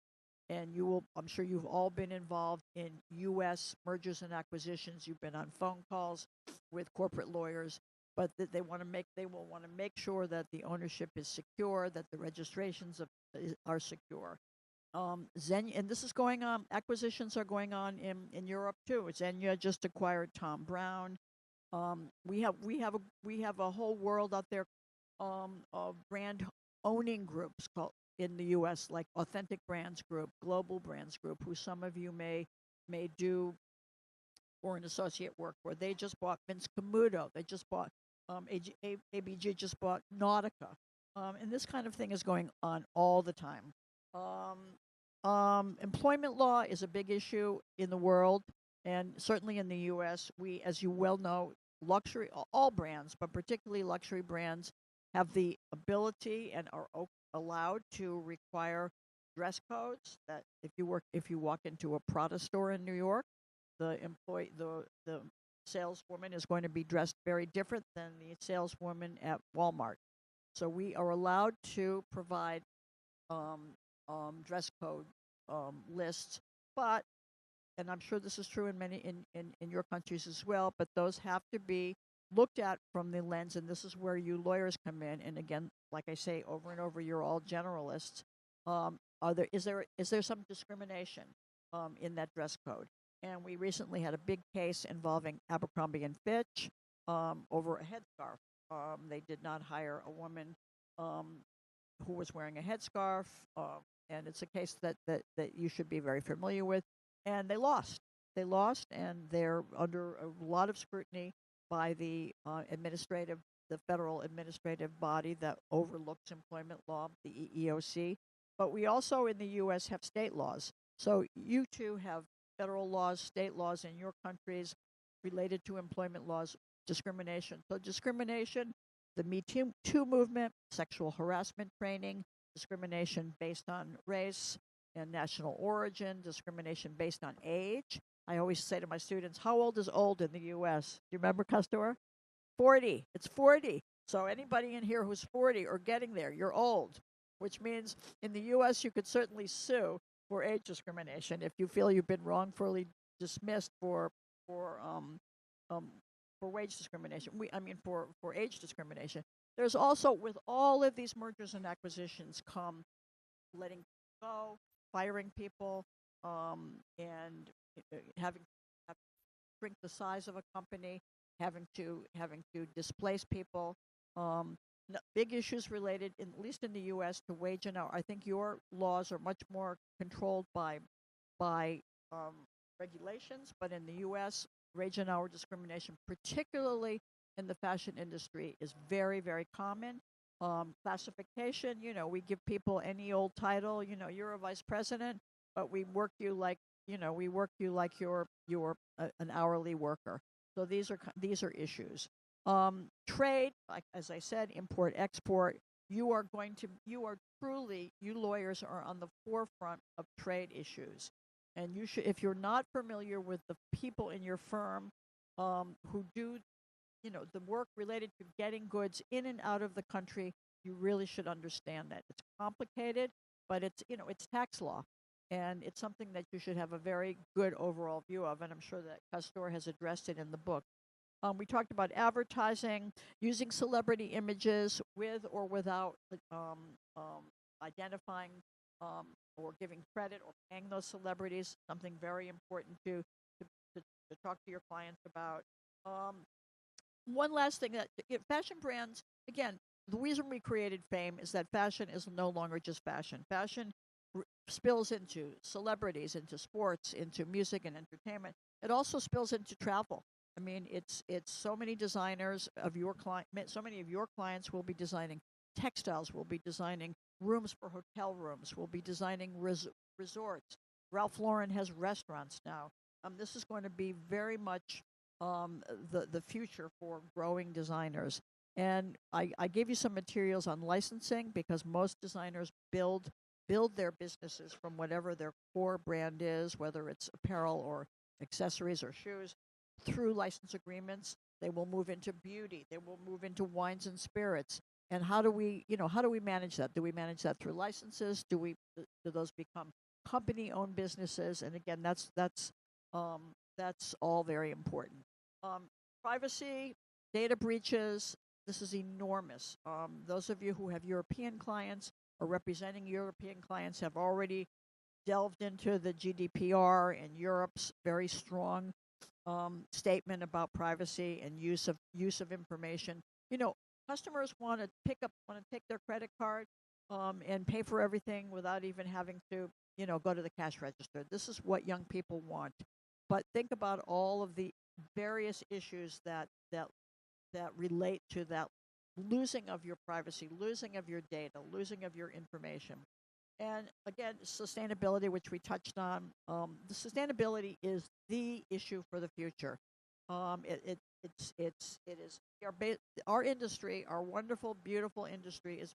And I'm sure you've all been involved in U.S. mergers and acquisitions. You've been on phone calls with corporate lawyers, but they will want to make sure that the ownership is secure, that the registrations are secure. And this is going on. Acquisitions are going on in Europe too. Xenia just acquired Tom Brown. We have a whole world out there of brand owning groups called in the U.S. like Authentic Brands Group, Global Brands Group, who some of you may do foreign associate work for. They just bought Vince Camuto. They just bought ABG just bought Nautica, and this kind of thing is going on all the time. Employment law is a big issue in the world, and certainly in the U.S. We, as you well know, all brands, but particularly luxury brands, have the ability and are allowed to require dress codes. That if you walk into a Prada store in New York, the saleswoman is going to be dressed very different than the saleswoman at Walmart. So we are allowed to provide dress code lists, but, and I'm sure this is true in many in your countries as well, but those have to be looked at from the lens, and this is where you lawyers come in. And again, like I say over and over, you're all generalists. Is there some discrimination in that dress code? And we recently had a big case involving Abercrombie and Fitch over a headscarf. They did not hire a woman who was wearing a headscarf, and it's a case that you should be very familiar with. And they lost. And they're under a lot of scrutiny by the federal administrative body that overlooks employment law, the EEOC. But we also in the U.S. have state laws. So you too have federal laws, state laws in your countries related to employment laws, discrimination. So discrimination, the Me Too movement, sexual harassment training, discrimination based on race and national origin, discrimination based on age. I always say to my students, how old is old in the U.S.? Do you remember, Castor? 40. It's 40. So anybody in here who's 40 or getting there, you're old, which means in the U.S. you could certainly sue for age discrimination if you feel you've been wrongfully dismissed for wage discrimination. For age discrimination. There's also, with all of these mergers and acquisitions, come letting go, firing people, and having to shrink the size of a company, having to displace people. Big issues related, at least in the U.S., to wage and hour. I think your laws are much more controlled by regulations, but in the U.S., wage and hour discrimination, particularly in the fashion industry, is very, very common. Classification, we give people any old title. You're a vice president, but we work you like you're an hourly worker. So these are issues. Trade, like as I said, import, export. You lawyers are on the forefront of trade issues, and you should, if you're not familiar with the people in your firm who do, the work related to getting goods in and out of the country, you really should understand that. It's complicated, but it's tax law, and it's something that you should have a very good overall view of, and I'm sure that Castor has addressed it in the book. We talked about advertising, using celebrity images with or without identifying or giving credit or paying those celebrities, something very important to talk to your clients about. One last thing, that fashion brands, again, the reason we created Fame is that fashion is no longer just fashion. Fashion spills into celebrities, into sports, into music and entertainment. It also spills into travel. I mean, it's so many designers of your client. So many of your clients will be designing textiles. Will be designing rooms for hotel rooms. Will be designing resorts. Ralph Lauren has restaurants now. This is going to be very much the future for growing designers. And I gave you some materials on licensing because most designers build their businesses from whatever their core brand is, whether it's apparel or accessories or shoes, through license agreements. They will move into beauty. They will move into wines and spirits. And how do we manage that? Do we manage that through licenses? Do those become company-owned businesses? And again, that's all very important. Privacy, data breaches. This is enormous. Those of you who have European clients or representing European clients have already delved into the GDPR and Europe's very strong statement about privacy and use of information. Customers want to take their credit card and pay for everything without even having to, go to the cash register. This is what young people want. But think about all of the various issues that relate to that losing of your privacy, losing of your data, losing of your information. And again, sustainability, which we touched on. The sustainability is the issue for the future. It is our industry, our wonderful, beautiful industry, is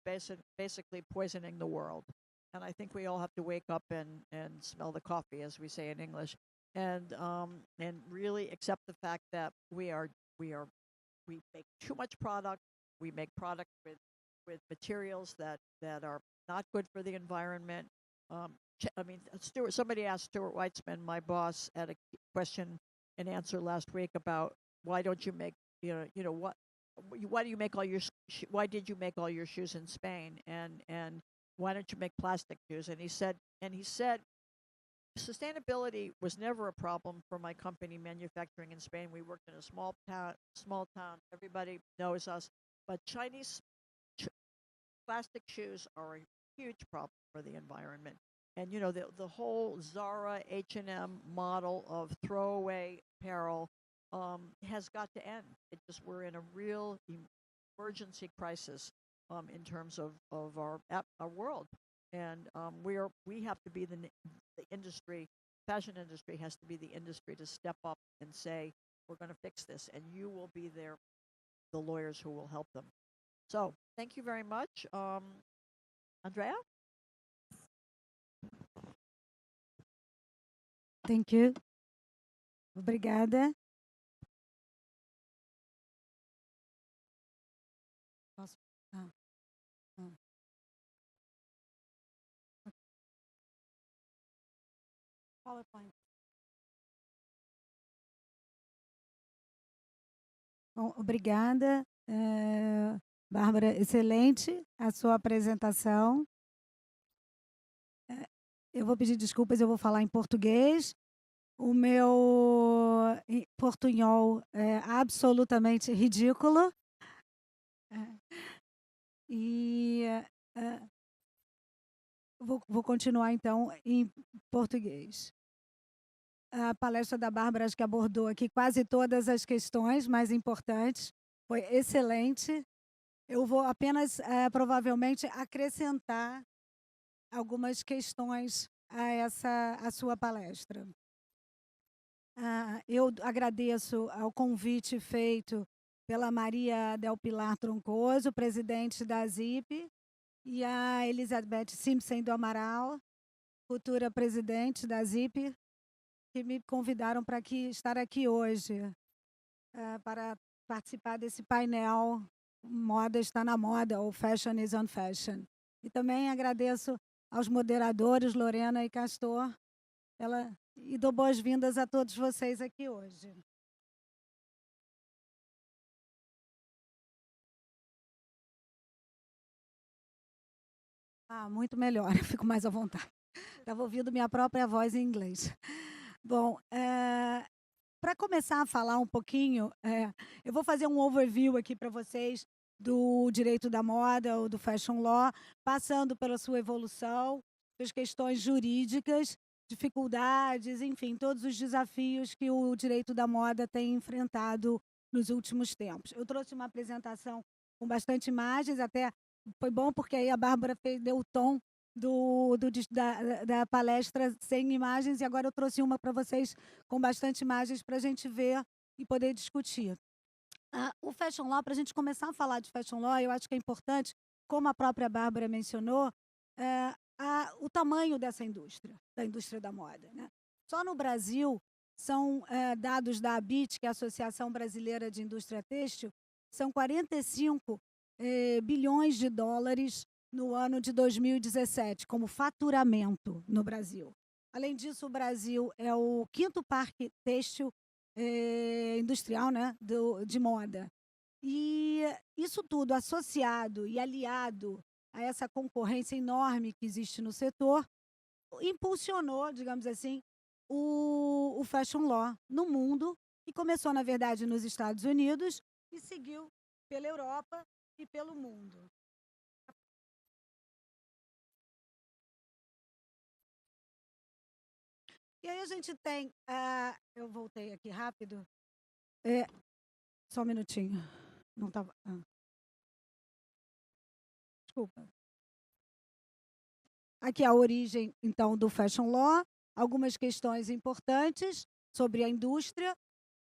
basically poisoning the world. And I think we all have to wake up and smell the coffee, as we say in English, and really accept the fact that we make too much product. We make product with materials that are not good for the environment. Somebody asked Stuart Weitzman, my boss, at a question and answer last week about why don't you make, why do you make all your, why did you make all your shoes in Spain, and why don't you make plastic shoes? And he said, sustainability was never a problem for my company manufacturing in Spain. We worked in a small town. Everybody knows us, but Chinese plastic shoes are a huge problem for the environment. And the whole Zara, H&M model of throwaway apparel has got to end. We're in a real emergency crisis in terms of our world, and we have to be the industry. Fashion industry has to be the industry to step up and say, we're going to fix this, and you will be the lawyers who will help them. So thank you very much. Andrea? Thank you. Obrigada. PowerPoint. Bom, obrigada, Bárbara, excelente a sua apresentação. Eu vou pedir desculpas, eu vou falar em português. O meu portunhol é absolutamente ridículo. E vou continuar, então, em português. A palestra da Bárbara acho que abordou aqui quase todas as questões mais importantes. Foi excelente. Eu vou apenas, provavelmente, acrescentar algumas questões a sua palestra. Eu agradeço ao convite feito pela Maria Del Pilar Troncoso, presidente da ZIP, e a Elizabeth Simpson do Amaral, futura presidente da ZIP, que me convidaram para estar aqui hoje, para participar desse painel Moda está na moda, ou Fashion is on Fashion. E também agradeço aos moderadores, Lorena e Castor, e dou boas-vindas a todos vocês aqui hoje. Muito melhor, eu fico mais à vontade. Estava ouvindo minha própria voz em inglês. Bom, para começar a falar um pouquinho, eu vou fazer um overview aqui para vocês do direito da moda ou do fashion law, passando pela sua evolução, as questões jurídicas, dificuldades, enfim, todos os desafios que o direito da moda tem enfrentado nos últimos tempos. Eu trouxe uma apresentação com bastante imagens, até foi bom porque aí a Bárbara deu o tom da palestra sem imagens, e agora eu trouxe uma para vocês com bastante imagens para a gente ver e poder discutir. O Fashion Law, para a gente começar a falar de Fashion Law, eu acho que é importante, como a própria Bárbara mencionou, o tamanho dessa indústria, da indústria da moda, né? Só no Brasil, são dados da ABIT, que é a Associação Brasileira de Indústria Têxtil, são 45 bilhões de dólares no ano de 2017, como faturamento no Brasil. Além disso, o Brasil é o 5º parque têxtil industrial, né, de moda. E isso tudo associado e aliado a essa concorrência enorme que existe no setor, impulsionou, digamos assim, o Fashion Law no mundo, e começou, na verdade, nos Estados Unidos e seguiu pela Europa e pelo mundo. E aí a gente tem... eu voltei aqui rápido. Só um minutinho. Não estava... Desculpa. Aqui a origem, então, do Fashion Law, algumas questões importantes sobre a indústria.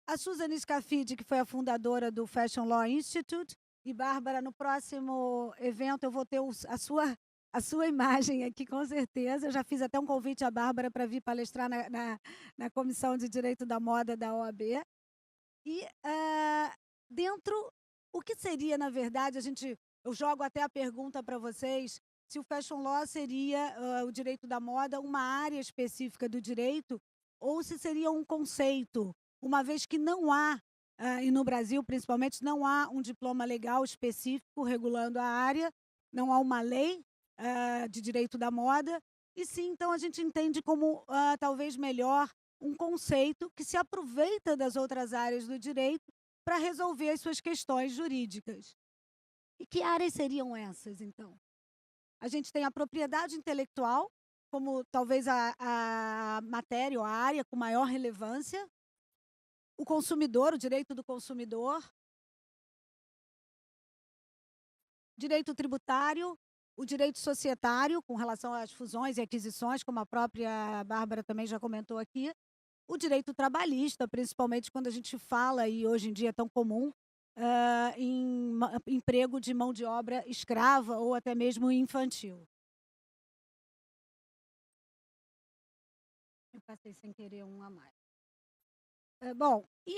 A Susan Scafidi, que foi a fundadora do Fashion Law Institute, e Bárbara, no próximo evento eu vou ter a sua imagem aqui, com certeza. Eu já fiz até um convite à Bárbara para vir palestrar na Comissão de Direito da Moda da OAB. E o que seria, na verdade, eu jogo até a pergunta para vocês, se o Fashion Law seria, o direito da moda, uma área específica do direito, ou se seria um conceito, uma vez que não há, e no Brasil principalmente, não há um diploma legal específico regulando a área, não há uma lei de direito da moda, e sim, então a gente entende como talvez melhor um conceito que se aproveita das outras áreas do direito para resolver as suas questões jurídicas. E que áreas seriam essas, então? A gente tem a propriedade intelectual, como talvez a matéria ou a área com maior relevância, o consumidor, o direito do consumidor, direito tributário, o direito societário, com relação às fusões e aquisições, como a própria Bárbara também já comentou aqui, o direito trabalhista, principalmente quando a gente fala, e hoje em dia é tão comum, em emprego de mão de obra escrava ou até mesmo infantil. Eu passei sem querer um a mais. Bom, e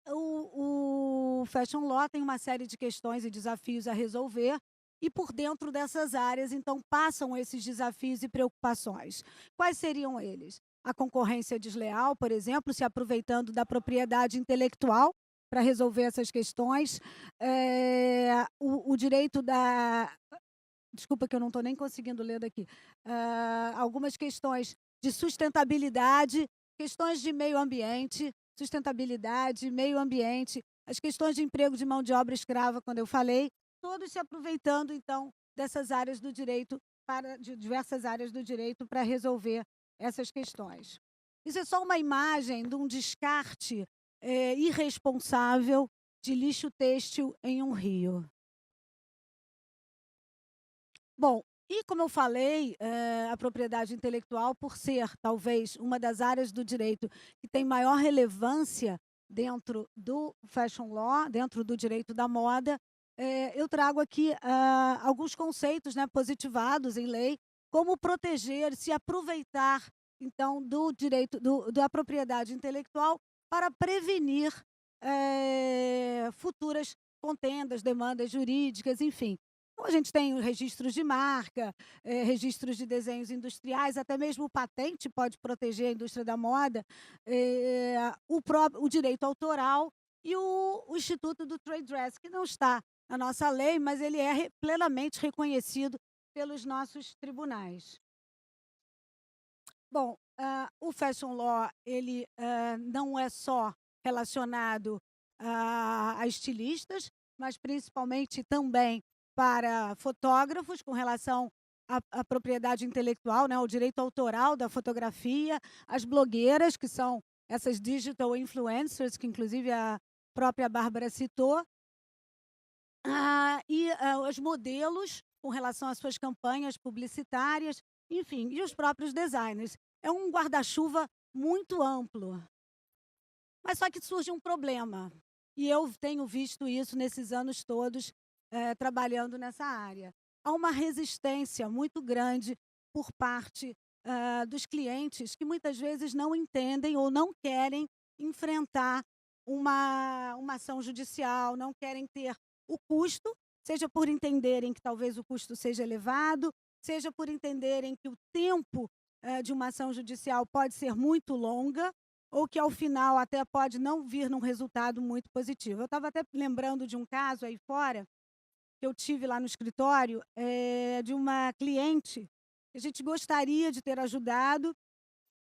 o Fashion Law tem uma série de questões e desafios a resolver, e por dentro dessas áreas, então, passam esses desafios e preocupações. Quais seriam eles? A concorrência desleal, por exemplo, se aproveitando da propriedade intelectual para resolver essas questões, o direito da... Desculpa que eu não estou nem conseguindo ler daqui. Algumas questões de sustentabilidade, questões de meio ambiente, sustentabilidade, meio ambiente, as questões de emprego de mão de obra escrava, quando eu falei, todos se aproveitando, então, dessas áreas do direito, de diversas áreas do direito, para resolver essas questões. Isso é só uma imagem de um descarte irresponsável de lixo têxtil em um rio. Bom, e como eu falei, a propriedade intelectual, por ser talvez uma das áreas do direito que tem maior relevância dentro do Fashion Law, dentro do direito da moda, eu trago aqui alguns conceitos, né, positivados em lei, como proteger, se aproveitar, então, do direito, da propriedade intelectual para prevenir futuras contendas, demandas jurídicas, enfim. Então, a gente tem registros de marca, registros de desenhos industriais, até mesmo o patente pode proteger a indústria da moda, o direito autoral e o Instituto do Trade Dress, que não está na nossa lei, mas ele é plenamente reconhecido pelos nossos tribunais. Bom, o Fashion Law ele não é só relacionado a estilistas, mas principalmente também para fotógrafos, com relação à propriedade intelectual, né, o direito autoral da fotografia, as blogueiras, que são essas digital influencers, que inclusive a própria Bárbara citou, e os modelos, com relação às suas campanhas publicitárias, enfim, e os próprios designers. É um guarda-chuva muito amplo. Mas só que surge um problema, e eu tenho visto isso nesses anos todos trabalhando nessa área. Há uma resistência muito grande por parte dos clientes que muitas vezes não entendem ou não querem enfrentar uma ação judicial, não querem ter o custo, seja por entenderem que talvez o custo seja elevado, seja por entenderem que o tempo de uma ação judicial pode ser muito longa, ou que ao final até pode não vir num resultado muito positivo. Eu estava até lembrando de um caso aí fora, que eu tive lá no escritório, de uma cliente que a gente gostaria de ter ajudado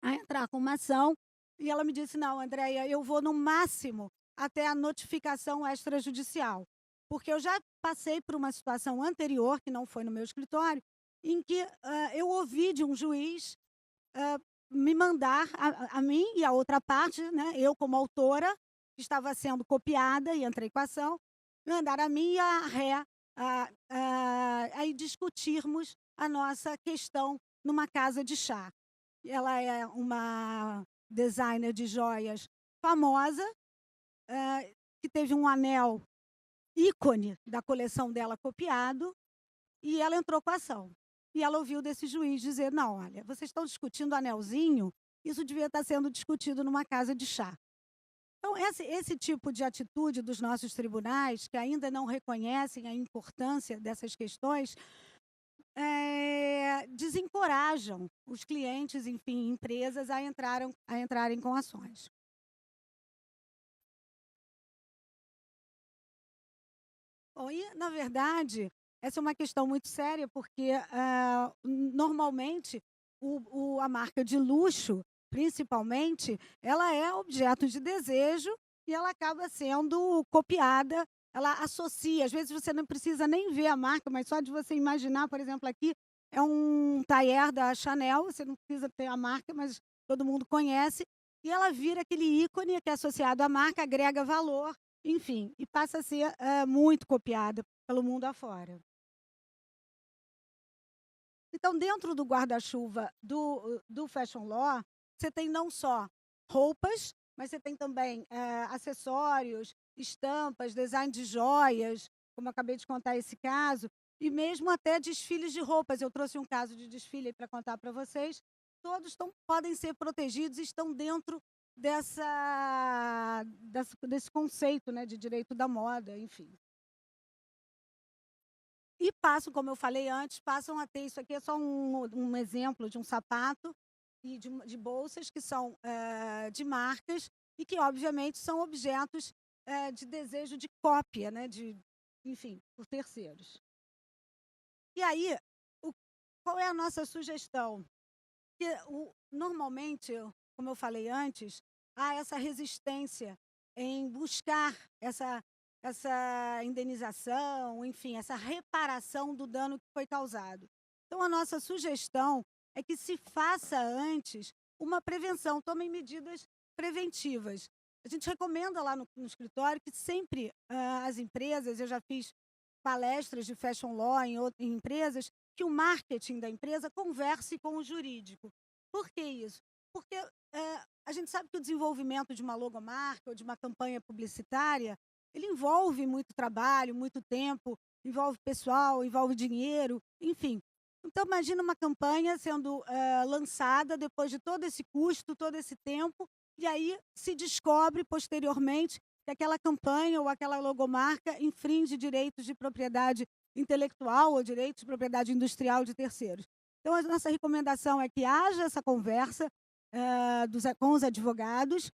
a entrar com uma ação, e ela me disse, não, Andréia, eu vou no máximo até a notificação extrajudicial, porque eu já passei por uma situação anterior, que não foi no meu escritório, em que eu ouvi de um juiz me mandar, a mim e a outra parte, né, eu como autora, que estava sendo copiada e entrei com a ação, mandar a mim e a ré aí discutirmos a nossa questão numa casa de chá. Ela é uma designer de joias famosa, que teve um anel ícone da coleção dela copiado, e ela entrou com a ação. E ela ouviu desse juiz dizer, não, olha, vocês estão discutindo anelzinho, isso devia estar sendo discutido numa casa de chá. Então, esse tipo de atitude dos nossos tribunais, que ainda não reconhecem a importância dessas questões, desencorajam os clientes, enfim, empresas a entrarem com ações. Bom, e, na verdade, essa é uma questão muito séria, porque normalmente a marca de luxo, principalmente, ela é objeto de desejo e ela acaba sendo copiada, ela associa. Às vezes você não precisa nem ver a marca, mas só de você imaginar, por exemplo, aqui é um tailleur da Chanel, você não precisa ter a marca, mas todo mundo conhece, e ela vira aquele ícone que é associado à marca, agrega valor, enfim, e passa a ser muito copiada pelo mundo afora. Então, dentro do guarda-chuva do Fashion Law, você tem não só roupas, mas você tem também acessórios, estampas, design de joias, como eu acabei de contar esse caso, e mesmo até desfiles de roupas. Eu trouxe um caso de desfile para contar para vocês. Todos podem ser protegidos e estão dentro desse conceito, né, de direito da moda, enfim. E passam, como eu falei antes, passam a ter, isso aqui é só um exemplo de um sapato e de bolsas que são de marcas e que, obviamente, são objetos de desejo de cópia, né, enfim, por terceiros. E aí, qual é a nossa sugestão? Que, normalmente, como eu falei antes, há essa resistência em buscar essa indenização, enfim, essa reparação do dano que foi causado. Então, a nossa sugestão é que se faça antes uma prevenção, tomem medidas preventivas. A gente recomenda lá no escritório que sempre as empresas, eu já fiz palestras de fashion law em empresas, que o marketing da empresa converse com o jurídico. Por que isso? Porque a gente sabe que o desenvolvimento de uma logomarca ou de uma campanha publicitária, ele envolve muito trabalho, muito tempo, envolve pessoal, envolve dinheiro, enfim. Então, imagina uma campanha sendo lançada depois de todo esse custo, todo esse tempo, e aí se descobre posteriormente que aquela campanha ou aquela logomarca infringe direitos de propriedade intelectual ou direitos de propriedade industrial de terceiros. Então, a nossa recomendação é que haja essa conversa com os advogados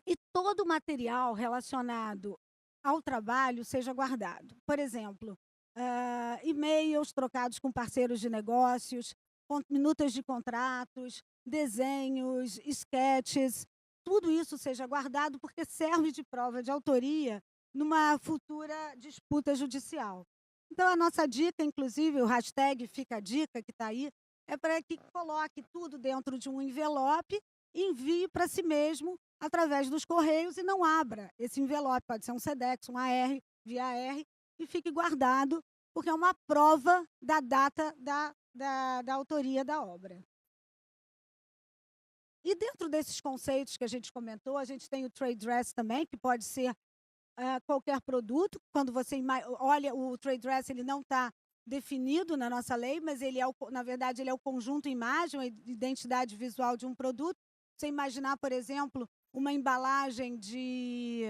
e todo o material relacionado ao trabalho seja guardado. Por exemplo, e-mails trocados com parceiros de negócios, minutas de contratos, desenhos, sketches, tudo isso seja guardado porque serve de prova de autoria numa futura disputa judicial. Então, a nossa dica, inclusive, o hashtag Fica a Dica, que está aí, é para que coloque tudo dentro de um envelope e envie para si mesmo através dos correios e não abra esse envelope. Pode ser um SEDEX, um AR, via AR, e fique guardado porque é uma prova da data da autoria da obra. E dentro desses conceitos que a gente comentou, a gente tem o trade dress também, que pode ser qualquer produto. Quando você olha, o trade dress ele não está definido na nossa lei, mas ele na verdade, ele é o conjunto imagem, a identidade visual de um produto. Você imaginar, por exemplo, uma embalagem de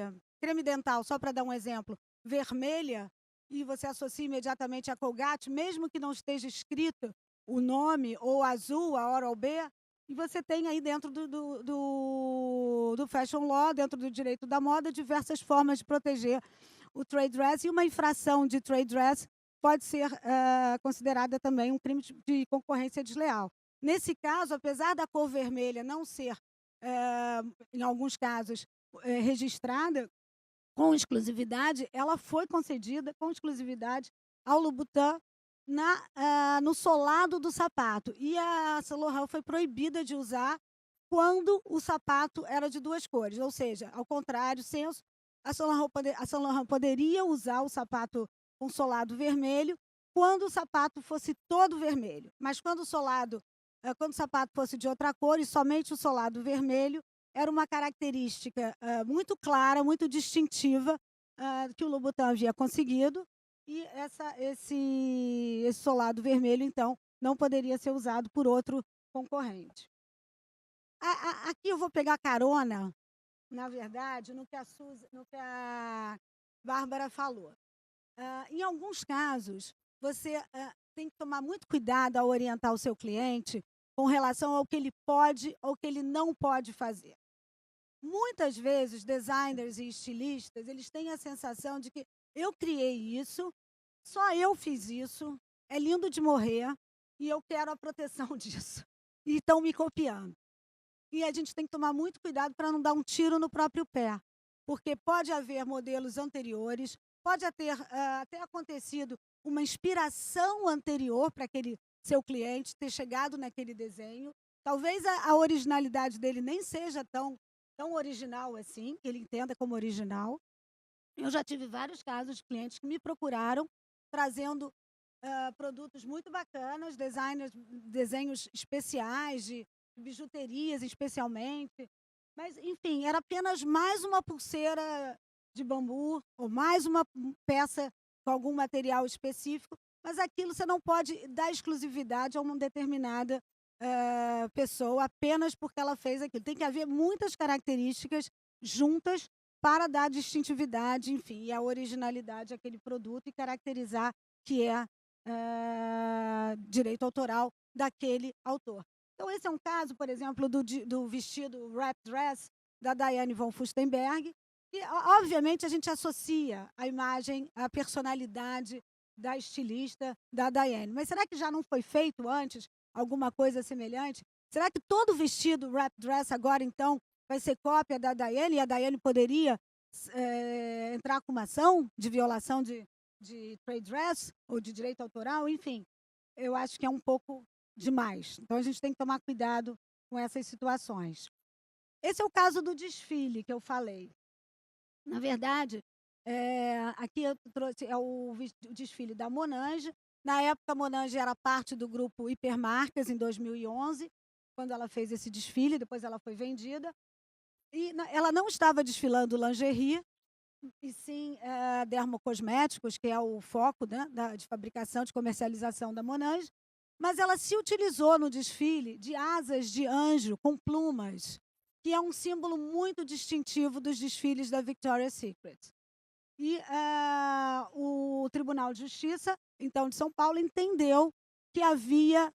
creme dental, só para dar um exemplo, vermelha, e você associa imediatamente a Colgate, mesmo que não esteja escrito o nome, ou azul, a Oral-B, e você tem aí dentro do Fashion Law, dentro do direito da moda, diversas formas de proteger o trade dress, e uma infração de trade dress pode ser considerada também um crime de concorrência desleal. Nesse caso, apesar da cor vermelha não ser, em alguns casos, registrada com exclusividade, ela foi concedida com exclusividade ao Louboutin no solado do sapato. E a Saint Laurent foi proibida de usar quando o sapato era de duas cores. Ou seja, ao contrário, a Saint Laurent poderia usar o sapato com solado vermelho quando o sapato fosse todo vermelho. Mas quando o sapato fosse de outra cor e somente o solado vermelho, era uma característica muito clara, muito distintiva que o Louboutin havia conseguido, e esse solado vermelho, então, não poderia ser usado por outro concorrente. Aqui eu vou pegar carona, na verdade, no que a Bárbara falou. Em alguns casos, você tem que tomar muito cuidado ao orientar o seu cliente com relação ao que ele pode ou que ele não pode fazer. Muitas vezes, designers e estilistas, eles têm a sensação de que eu criei isso, só eu fiz isso, é lindo de morrer e eu quero a proteção disso. E estão me copiando. E a gente tem que tomar muito cuidado para não dar um tiro no próprio pé, porque pode haver modelos anteriores, pode ter até acontecido uma inspiração anterior para aquele seu cliente ter chegado naquele desenho. Talvez a originalidade dele nem seja tão original assim, que ele entenda como original. Eu já tive vários casos de clientes que me procuraram trazendo produtos muito bacanas, desenhos especiais, de bijuterias especialmente. Mas, enfim, era apenas mais uma pulseira de bambu ou mais uma peça com algum material específico, mas aquilo você não pode dar exclusividade a uma determinada pessoa apenas porque ela fez aquilo. Tem que haver muitas características juntas para dar distintividade, enfim, e a originalidade àquele produto e caracterizar que é direito autoral daquele autor. Então, esse é um caso, por exemplo, do vestido wrap dress da Diane von Furstenberg, e, obviamente, a gente associa a imagem à personalidade da estilista da Diane. Mas será que já não foi feito antes alguma coisa semelhante? Será que todo vestido wrap dress agora, então, vai ser cópia da Diane e a Diane poderia entrar com uma ação de violação de trade dress ou de direito autoral? Enfim, eu acho que é um pouco demais. Então, a gente tem que tomar cuidado com essas situações. Esse é o caso do desfile que eu falei. Na verdade, aqui eu trouxe o desfile da Monange. Na época, a Monange era parte do grupo Hipermarcas, em 2011, quando ela fez esse desfile, depois ela foi vendida. E ela não estava desfilando lingerie, e sim dermocosméticos, que é o foco, né, de fabricação, de comercialização da Monange, mas ela se utilizou no desfile de asas de anjo com plumas, que é um símbolo muito distintivo dos desfiles da Victoria's Secret. E o Tribunal de Justiça, então, de São Paulo, entendeu que havia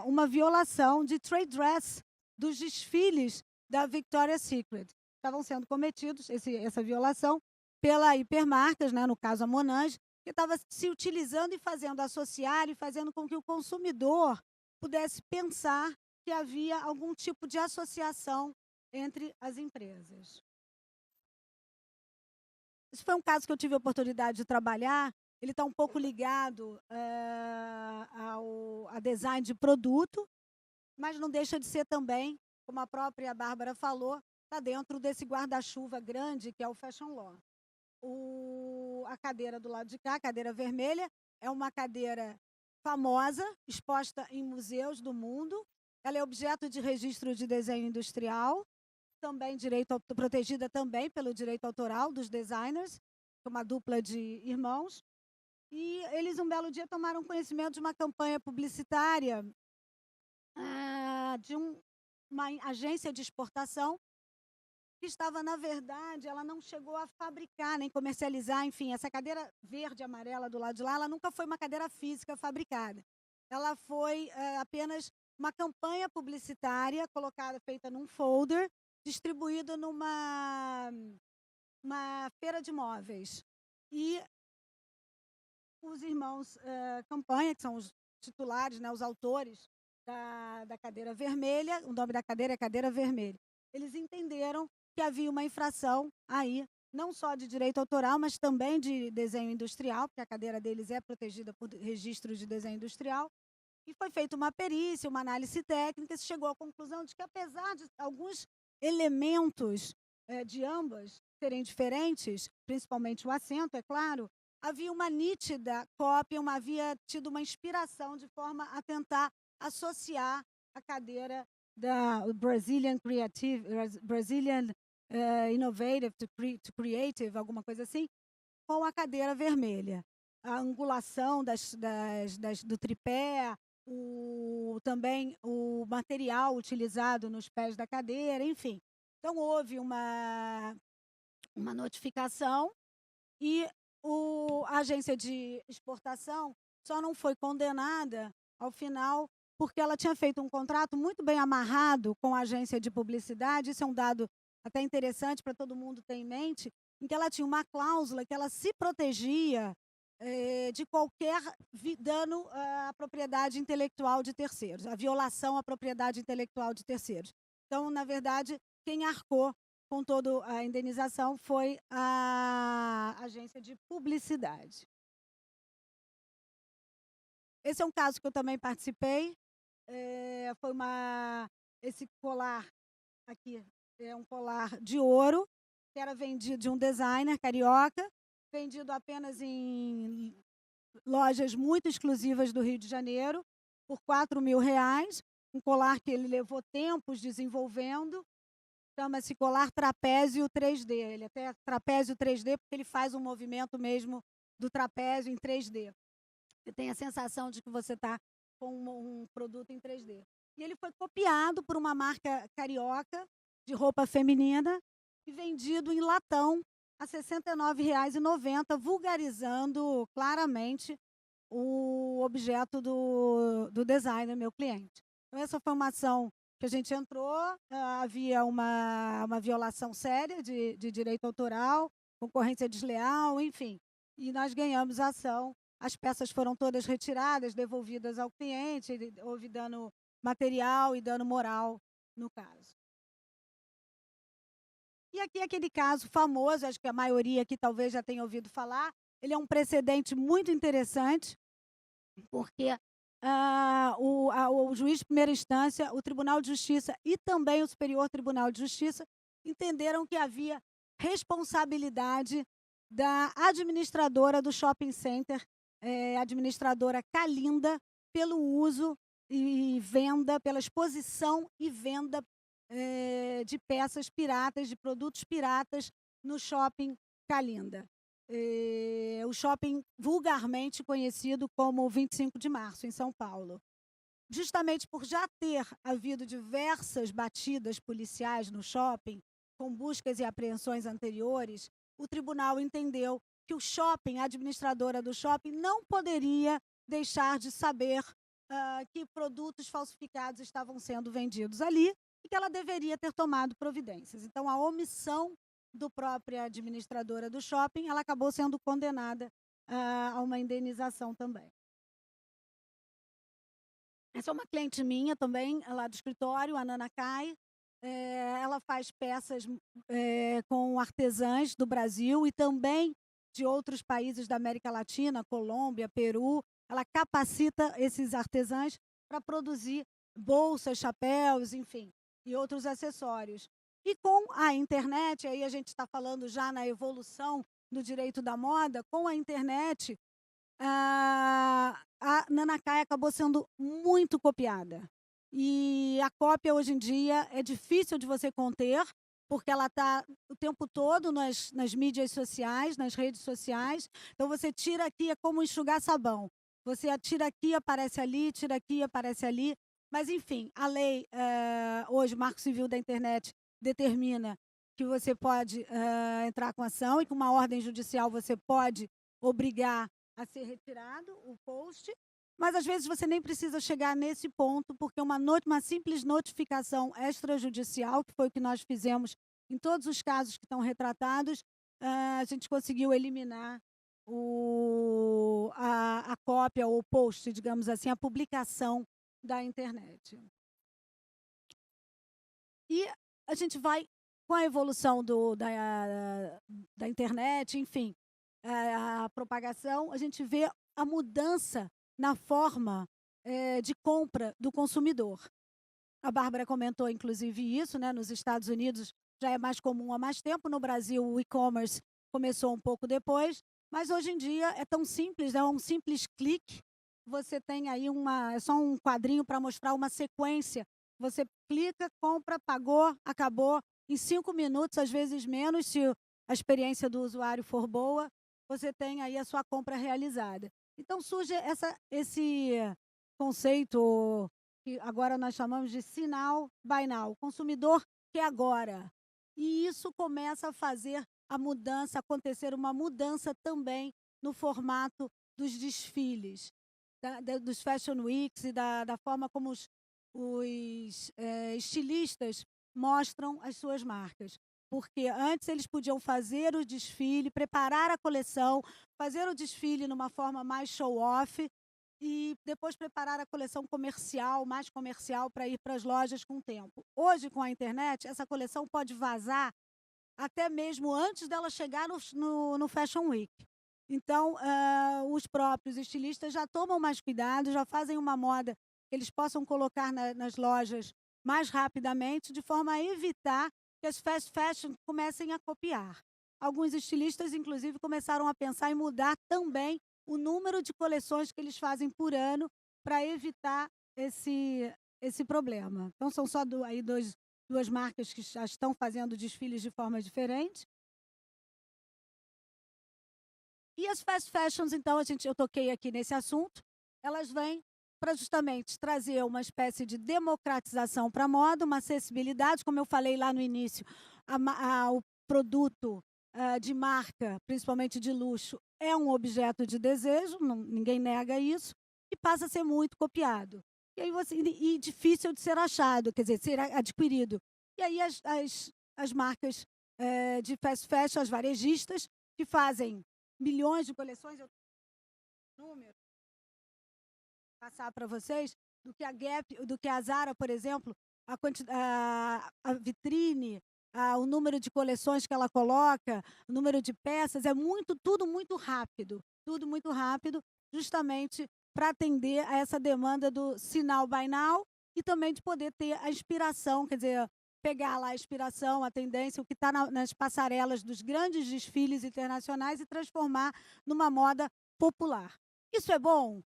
uma violação de trade dress dos desfiles da Victoria's Secret. Estavam sendo cometidos essa violação pela Hipermarcas, né, no caso a Monange, que estava se utilizando e fazendo associar e fazendo com que o consumidor pudesse pensar que havia algum tipo de associação entre as empresas. Esse foi um caso que eu tive a oportunidade de trabalhar. Ele está um pouco ligado a design de produto, mas não deixa de ser também, como a própria Bárbara falou, está dentro desse guarda-chuva grande que é o Fashion Law. a cadeira do lado de cá, a cadeira vermelha, é uma cadeira famosa, exposta em museus do mundo. Ela é objeto de registro de desenho industrial, também protegida também pelo direito autoral dos designers, uma dupla de irmãos. E eles, um belo dia, tomaram conhecimento de uma campanha publicitária de uma agência de exportação que estava, na verdade, ela não chegou a fabricar nem comercializar, enfim, essa cadeira verde e amarela do lado de lá, ela nunca foi uma cadeira física fabricada. Ela foi apenas uma campanha publicitária feita num folder, distribuído numa feira de móveis. E os irmãos Campanha, que são os titulares, né, os autores da cadeira vermelha, o nome da cadeira é cadeira vermelha, eles entenderam que havia uma infração aí, não só de direito autoral, mas também de desenho industrial, porque a cadeira deles é protegida por registro de desenho industrial, e foi feita uma perícia, uma análise técnica, e se chegou à conclusão de que, apesar de alguns elementos de ambas serem diferentes, principalmente o assento, é claro, havia uma nítida cópia, havia tido uma inspiração de forma a tentar associar a cadeira da Brazilian Innovative to Creative, alguma coisa assim, com a cadeira vermelha. A angulação do tripé, também o material utilizado nos pés da cadeira, enfim. Então, houve uma notificação e a agência de exportação só não foi condenada ao final porque ela tinha feito um contrato muito bem amarrado com a agência de publicidade. Isso é um dado até interessante para todo mundo ter em mente, em que ela tinha uma cláusula que ela se protegia de qualquer dano à propriedade intelectual de terceiros, a violação à propriedade intelectual de terceiros. Então, na verdade, quem arcou com toda a indenização foi a agência de publicidade. Esse é um caso que eu também participei. Esse colar aqui é um colar de ouro, que era vendido de um designer carioca, vendido apenas em lojas muito exclusivas do Rio de Janeiro, por R$4.000. Um colar que ele levou tempos desenvolvendo. Chama-se colar trapézio 3D. Ele até trapézio 3D porque ele faz um movimento mesmo do trapézio em 3D. Você tem a sensação de que você está com um produto em 3D. E ele foi copiado por uma marca carioca de roupa feminina e vendido em latão a R$ 69,90, vulgarizando claramente o objeto do designer, meu cliente. Então, essa foi uma ação que a gente entrou, havia uma violação séria de direito autoral, concorrência desleal, enfim. E nós ganhamos a ação. As peças foram todas retiradas, devolvidas ao cliente, houve dano material e dano moral no caso. E aqui aquele caso famoso, acho que a maioria aqui talvez já tenha ouvido falar, ele é um precedente muito interessante, porque o juiz de primeira instância, o Tribunal de Justiça e também o Superior Tribunal de Justiça entenderam que havia responsabilidade da administradora do shopping center, administradora Calinda, pelo uso e venda, pela exposição e venda de peças piratas, de produtos piratas no shopping Calinda. O shopping vulgarmente conhecido como 25 de Março, em São Paulo. Justamente por já ter havido diversas batidas policiais no shopping, com buscas e apreensões anteriores, o tribunal entendeu que o shopping, a administradora do shopping, não poderia deixar de saber que produtos falsificados estavam sendo vendidos ali e que ela deveria ter tomado providências. Então, a omissão do própria administradora do shopping, ela acabou sendo condenada a uma indenização também. Essa é uma cliente minha também, lá do escritório, a Nana Kai. Ela faz peças com artesãs do Brasil e também de outros países da América Latina, Colômbia, Peru. Ela capacita esses artesãs para produzir bolsas, chapéus, enfim, e outros acessórios. E com a internet, aí a gente está falando já na evolução do direito da moda, com a internet, a Nanacai acabou sendo muito copiada. E a cópia, hoje em dia, é difícil de você conter, porque ela está o tempo todo nas mídias sociais, nas redes sociais. Então, você tira aqui, é como enxugar sabão. Você tira aqui, aparece ali, tira aqui, aparece ali. Mas, enfim, a lei, hoje, o Marco Civil da Internet, determina que você pode entrar com ação e com uma ordem judicial você pode obrigar a ser retirado o post. Mas, às vezes, você nem precisa chegar nesse ponto, porque uma simples notificação extrajudicial, que foi o que nós fizemos em todos os casos que estão retratados, a gente conseguiu eliminar a cópia ou o post, digamos assim, a publicação da internet. E a gente vai, com a evolução da internet, enfim, a propagação, a gente vê a mudança na forma de compra do consumidor. A Bárbara comentou, inclusive, isso, né? Nos Estados Unidos já é mais comum há mais tempo, no Brasil o e-commerce começou um pouco depois, mas hoje em dia é tão simples, é um simples clique, você tem aí é só um quadrinho para mostrar uma sequência, você clica, compra, pagou, acabou, em 5 minutos, às vezes menos, se a experiência do usuário for boa, você tem aí a sua compra realizada. Então surge esse conceito que agora nós chamamos de sinal buy now, o consumidor quer agora. E isso começa a fazer acontecer uma mudança também no formato dos desfiles, dos Fashion Weeks e da forma como os estilistas mostram as suas marcas. Porque antes eles podiam fazer o desfile, preparar a coleção, fazer o desfile numa forma mais show-off e depois preparar a coleção comercial, mais comercial, para ir para as lojas com o tempo. Hoje, com a internet, essa coleção pode vazar até mesmo antes dela chegar no Fashion Week. Então, os próprios estilistas já tomam mais cuidado, já fazem uma moda que eles possam colocar nas lojas mais rapidamente, de forma a evitar que as fast fashion comecem a copiar. Alguns estilistas, inclusive, começaram a pensar em mudar também o número de coleções que eles fazem por ano para evitar esse problema. Então, são só duas marcas que já estão fazendo desfiles de forma diferente. E as fast fashions, então, eu toquei aqui nesse assunto, elas vêm para justamente trazer uma espécie de democratização para a moda, uma acessibilidade, como eu falei lá no início, o produto de marca, principalmente de luxo, é um objeto de desejo, ninguém nega isso, e passa a ser muito copiado. E aí difícil de ser achado, quer dizer, ser adquirido. E aí as marcas de fast fashion, as varejistas, que fazem milhões de coleções, número, passar para vocês, do que a Gap, do que a Zara, por exemplo, a vitrine, o número de coleções que ela coloca, o número de peças, tudo muito rápido, justamente para atender a essa demanda do sinal buy now e também de poder ter a inspiração, quer dizer, pegar lá a inspiração, a tendência, o que está nas passarelas dos grandes desfiles internacionais e transformar numa moda popular. Isso é bom?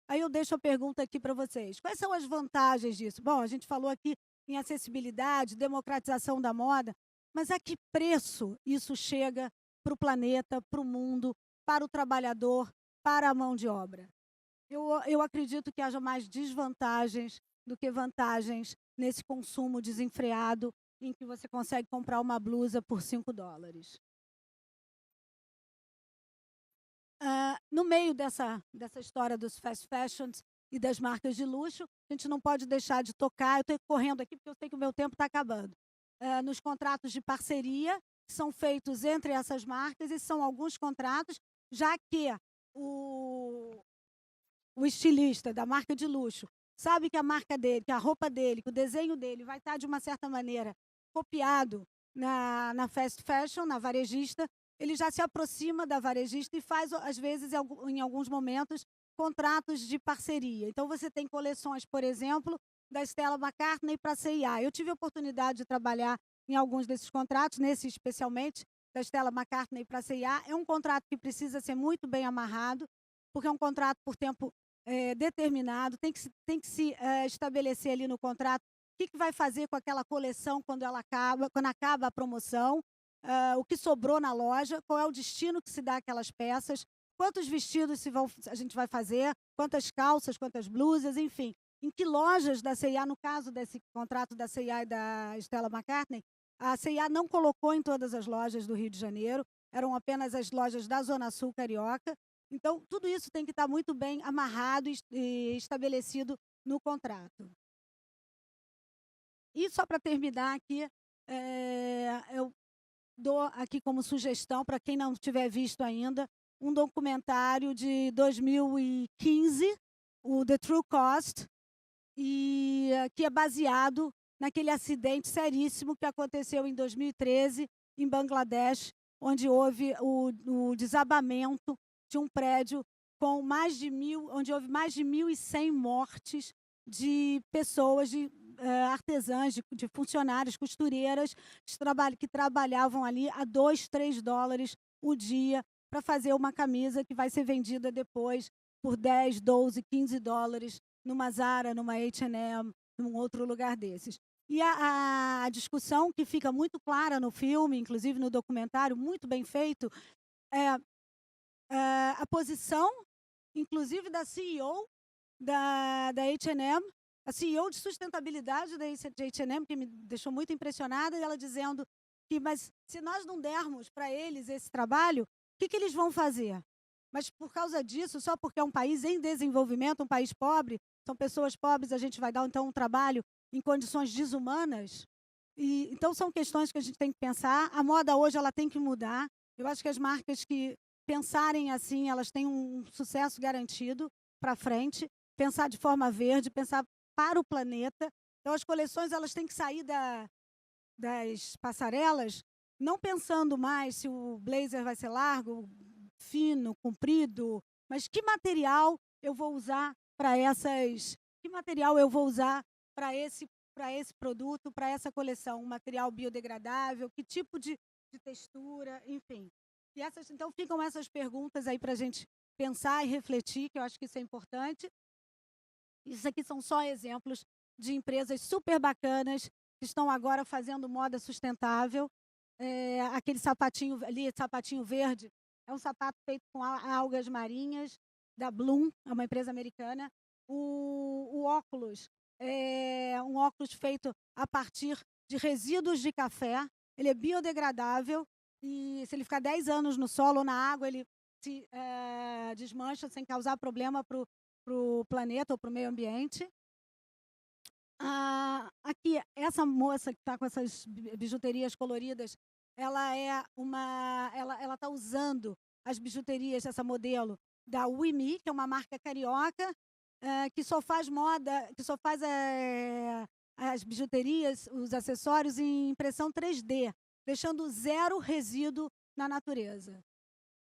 Aí eu deixo a pergunta aqui para vocês. Quais são as vantagens disso? Bom, a gente falou aqui em acessibilidade, democratização da moda, mas a que preço isso chega para o planeta, para o mundo, para o trabalhador, para a mão de obra? Eu acredito que haja mais desvantagens do que vantagens nesse consumo desenfreado em que você consegue comprar uma blusa por $5. No meio dessa história dos fast fashions e das marcas de luxo, a gente não pode deixar de tocar, eu estou correndo aqui porque eu sei que o meu tempo está acabando, nos contratos de parceria que são feitos entre essas marcas, e são alguns contratos, já que o estilista da marca de luxo sabe que a marca dele, que a roupa dele, que o desenho dele vai estar, de uma certa maneira, copiado na fast fashion, na varejista, ele já se aproxima da varejista e faz, às vezes, em alguns momentos, contratos de parceria. Então, você tem coleções, por exemplo, da Stella McCartney para a C&A. Eu tive a oportunidade de trabalhar em alguns desses contratos, nesse especialmente, da Stella McCartney para a C&A. É um contrato que precisa ser muito bem amarrado, porque é um contrato por tempo determinado, tem que se estabelecer ali no contrato o que vai fazer com aquela coleção quando acaba a promoção, o que sobrou na loja, qual é o destino que se dá àquelas peças, quantos vestidos a gente vai fazer, quantas calças, quantas blusas, enfim. Em que lojas da C&A, no caso desse contrato da C&A e da Stella McCartney, a C&A não colocou em todas as lojas do Rio de Janeiro, eram apenas as lojas da Zona Sul Carioca. Então, tudo isso tem que estar muito bem amarrado e estabelecido no contrato. E só para terminar aqui, eu dou aqui como sugestão, para quem não tiver visto ainda, um documentário de 2015, o The True Cost, que é baseado naquele acidente seríssimo que aconteceu em 2013 em Bangladesh, onde houve o desabamento de um prédio com onde houve mais de 1.100 mortes de pessoas, de artesãs, de funcionários, costureiras que trabalhavam ali a $2, $3 o dia para fazer uma camisa que vai ser vendida depois por 10, 12, 15 dólares numa Zara, numa H&M, num outro lugar desses. E a discussão que fica muito clara no filme, inclusive no documentário, muito bem feito, é a posição, inclusive da CEO da H&M, a CEO de sustentabilidade da H&M, que me deixou muito impressionada, ela dizendo que, mas se nós não dermos para eles esse trabalho, o que eles vão fazer? Mas por causa disso, só porque é um país em desenvolvimento, um país pobre, são pessoas pobres, a gente vai dar então um trabalho em condições desumanas? Então são questões que a gente tem que pensar. A moda hoje ela tem que mudar. Eu acho que as marcas que pensarem assim, elas têm um sucesso garantido para frente. Pensar de forma verde, pensar para o planeta. Então as coleções elas têm que sair das passarelas, não pensando mais se o blazer vai ser largo, fino, comprido, mas que material eu vou usar para esse produto, para essa coleção, um material biodegradável, que tipo de textura, enfim. Então ficam essas perguntas aí para a gente pensar e refletir, que eu acho que isso é importante. Isso aqui são só exemplos de empresas super bacanas que estão agora fazendo moda sustentável. Aquele sapatinho ali, sapatinho verde, é um sapato feito com algas marinhas, da Bloom, é uma empresa americana. O óculos é um óculos feito a partir de resíduos de café. Ele é biodegradável e se ele ficar 10 anos no solo ou na água, ele se desmancha sem causar problema para o planeta ou para o meio ambiente. Aqui, essa moça que está com essas bijuterias coloridas, ela está usando as bijuterias, essa modelo da Wimi, que é uma marca carioca, que só faz moda, que só faz as bijuterias, os acessórios em impressão 3D, deixando zero resíduo na natureza.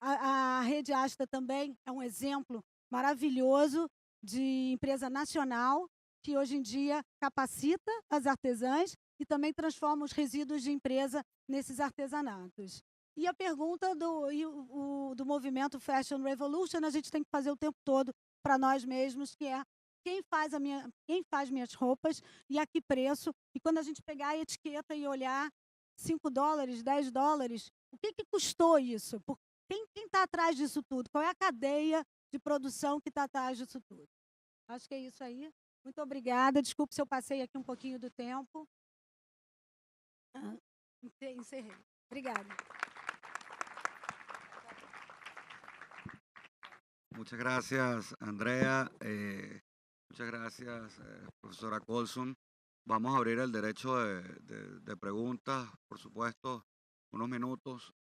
A rede Asta também é um exemplo maravilhoso de empresa nacional que hoje em dia capacita as artesãs e também transforma os resíduos de empresa nesses artesanatos. E a pergunta do movimento Fashion Revolution, a gente tem que fazer o tempo todo para nós mesmos, que é quem faz minhas roupas e a que preço. E quando a gente pegar a etiqueta e olhar $5, $10, o que custou isso? Quem está atrás disso tudo? Qual é a cadeia de produção que está atrás disso tudo? Acho que é isso aí. Muito obrigada. Desculpe se eu passei aqui um pouquinho do tempo. Encerrei. Obrigada. Muchas gracias, Andrea. Muchas gracias, profesora Colson. Vamos a abrir el derecho de preguntas, por supuesto, unos minutos,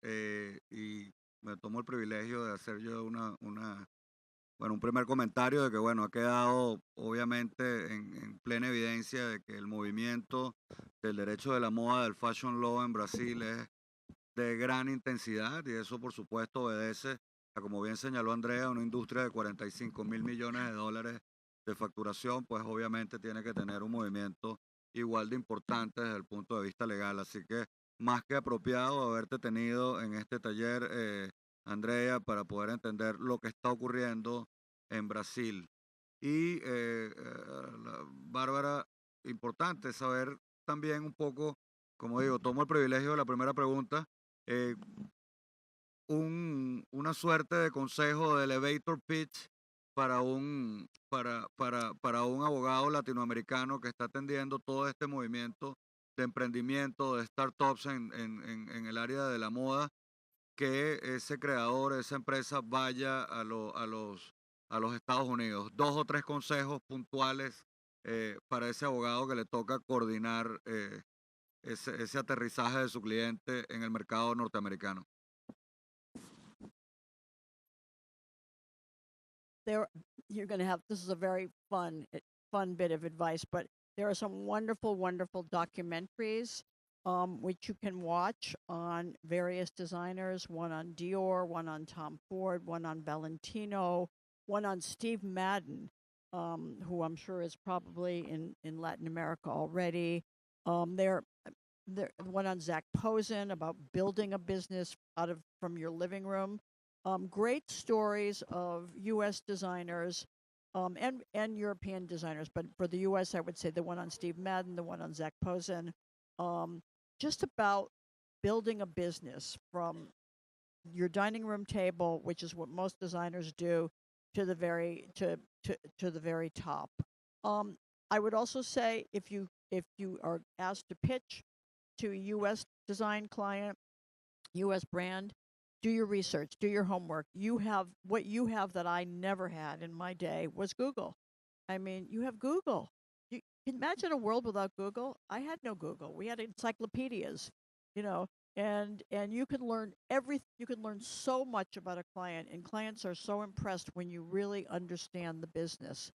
y me tomo el privilegio de hacer yo un primer comentario de que, bueno, ha quedado obviamente en plena evidencia de que el movimiento del derecho de la moda, del fashion law en Brasil es de gran intensidad y eso, por supuesto, obedece a, como bien señaló Andrea, una industria de 45.000 millones de dólares de facturación, pues obviamente tiene que tener un movimiento igual de importante desde el punto de vista legal. Así que más que apropiado haberte tenido en este taller, Andrea, para poder entender lo que está ocurriendo en Brasil. Y Bárbara, importante saber también un poco, como digo, tomo el privilegio de la primera pregunta, eh, una suerte de consejo de elevator pitch para un abogado latinoamericano que está atendiendo todo este movimiento de emprendimiento, de startups en el área de la moda, que ese creador, esa empresa vaya a los Estados Unidos. 2 o 3 consejos puntuales para ese abogado que le toca coordinar ese aterrizaje de su cliente en el mercado norteamericano. You're going to have, this is a very fun bit of advice, but there are some wonderful documentaries which you can watch on various designers, one on Dior, one on Tom Ford, one on Valentino, one on Steve Madden, who I'm sure is probably in Latin America already. There one on Zach Posen about building a business from your living room. Great stories of U.S. designers and European designers, but for the U.S., I would say the one on Steve Madden, the one on Zach Posen, just about building a business from your dining room table, which is what most designers do, to the very to the very top. I would also say if you are asked to pitch to a U.S. design client, U.S. brand, do your research, do your homework. What you have that I never had in my day was Google. I mean, you have Google. You can imagine a world without Google. I had no Google. We had encyclopedias, you know, and you can learn you can learn so much about a client, and clients are so impressed when you really understand the business.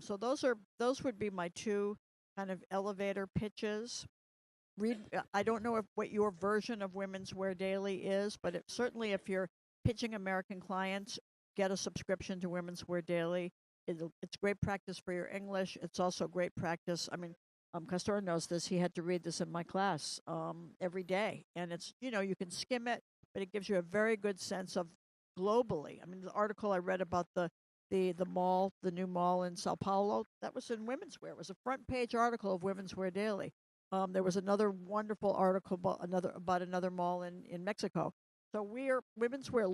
So those would be my 2 kind of elevator pitches. I don't know what your version of Women's Wear Daily is, but certainly if you're pitching American clients, get a subscription to Women's Wear Daily. It's great practice for your English. It's also great practice. I mean, Castor knows this. He had to read this in my class every day. And it's, you can skim it, but it gives you a very good sense of globally. I mean, the article I read about the mall, the new mall in Sao Paulo, that was in Women's Wear. It was a front page article of Women's Wear Daily. There was another wonderful article about another mall in Mexico. So Women's Wear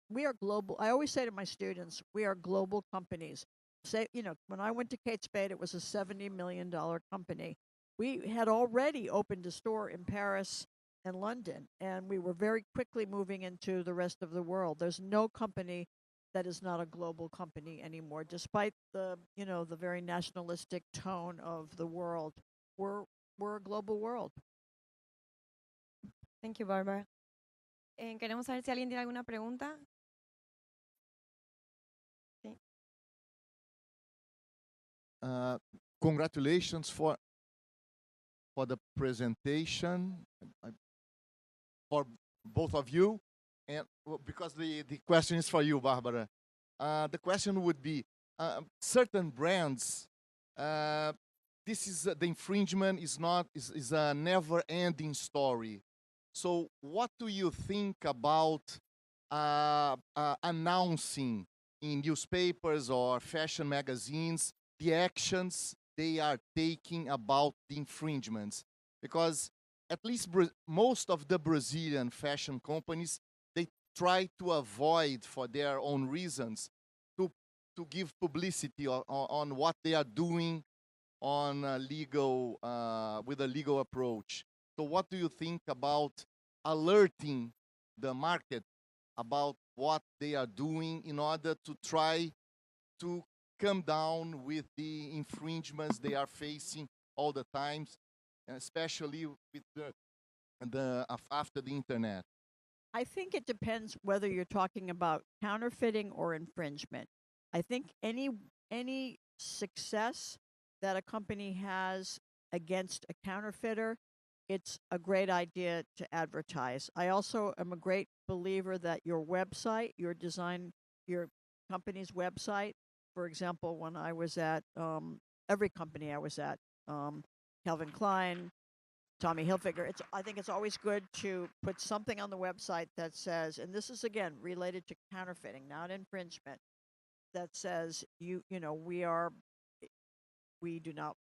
we are global. I always say to my students, we are global companies. When I went to Kate Spade, it was a $70 million company. We had already opened a store in Paris and London, and we were very quickly moving into the rest of the world. There's no company that is not a global company anymore, despite the very nationalistic tone of the world. We're a global world. Thank you, Barbara. Queremos saber si alguien tiene alguna pregunta. Sí. Congratulations for the presentation for both of you, and because the question is for you, Barbara. The question would be certain brands. This is the infringement is a never-ending story. So, what do you think about announcing in newspapers or fashion magazines the actions they are taking about the infringements? Because at least most of the Brazilian fashion companies, they try to avoid, for their own reasons, to give publicity on what they are doing on with a legal approach. So what do you think about alerting the market about what they are doing in order to try to come down with the infringements they are facing all the times, especially with after the internet? I think it depends whether you're talking about counterfeiting or infringement. I think any success that a company has against a counterfeiter, it's a great idea to advertise. I also am a great believer that your website, your company's website, for example, when I was at every company I was at, Calvin Klein, Tommy Hilfiger. I think it's always good to put something on the website that says, and this is again related to counterfeiting, not infringement, that says we do not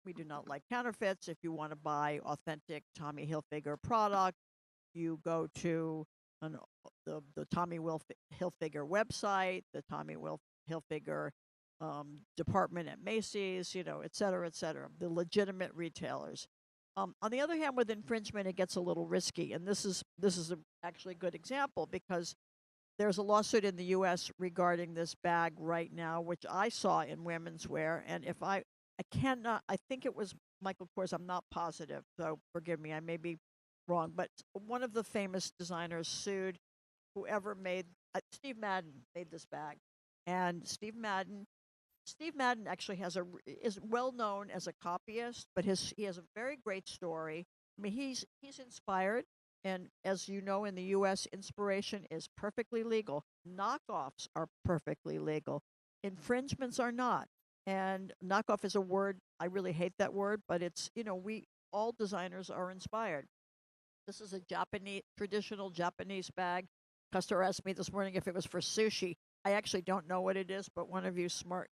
we do not like counterfeits. If you want to buy authentic Tommy Hilfiger product, you go to the Tommy Hilfiger website, the Tommy Hilfiger department at Macy's, et cetera, the legitimate retailers. On the other hand, with infringement, it gets a little risky, and this is actually a good example because there's a lawsuit in the U.S. regarding this bag right now, which I saw in women's wear, and if I cannot, I think it was Michael Kors. I'm not positive, so forgive me. I may be wrong, but one of the famous designers sued whoever made Steve Madden made this bag, and Steve Madden actually is well known as a copyist, but he has a very great story. I mean, he's inspired, and as you know, in the U.S., inspiration is perfectly legal. Knockoffs are perfectly legal. Infringements are not. And knockoff is a word, I really hate that word, but it's, we all designers are inspired. This is a traditional Japanese bag. Customer asked me this morning if it was for sushi. I actually don't know what it is, but one of you smart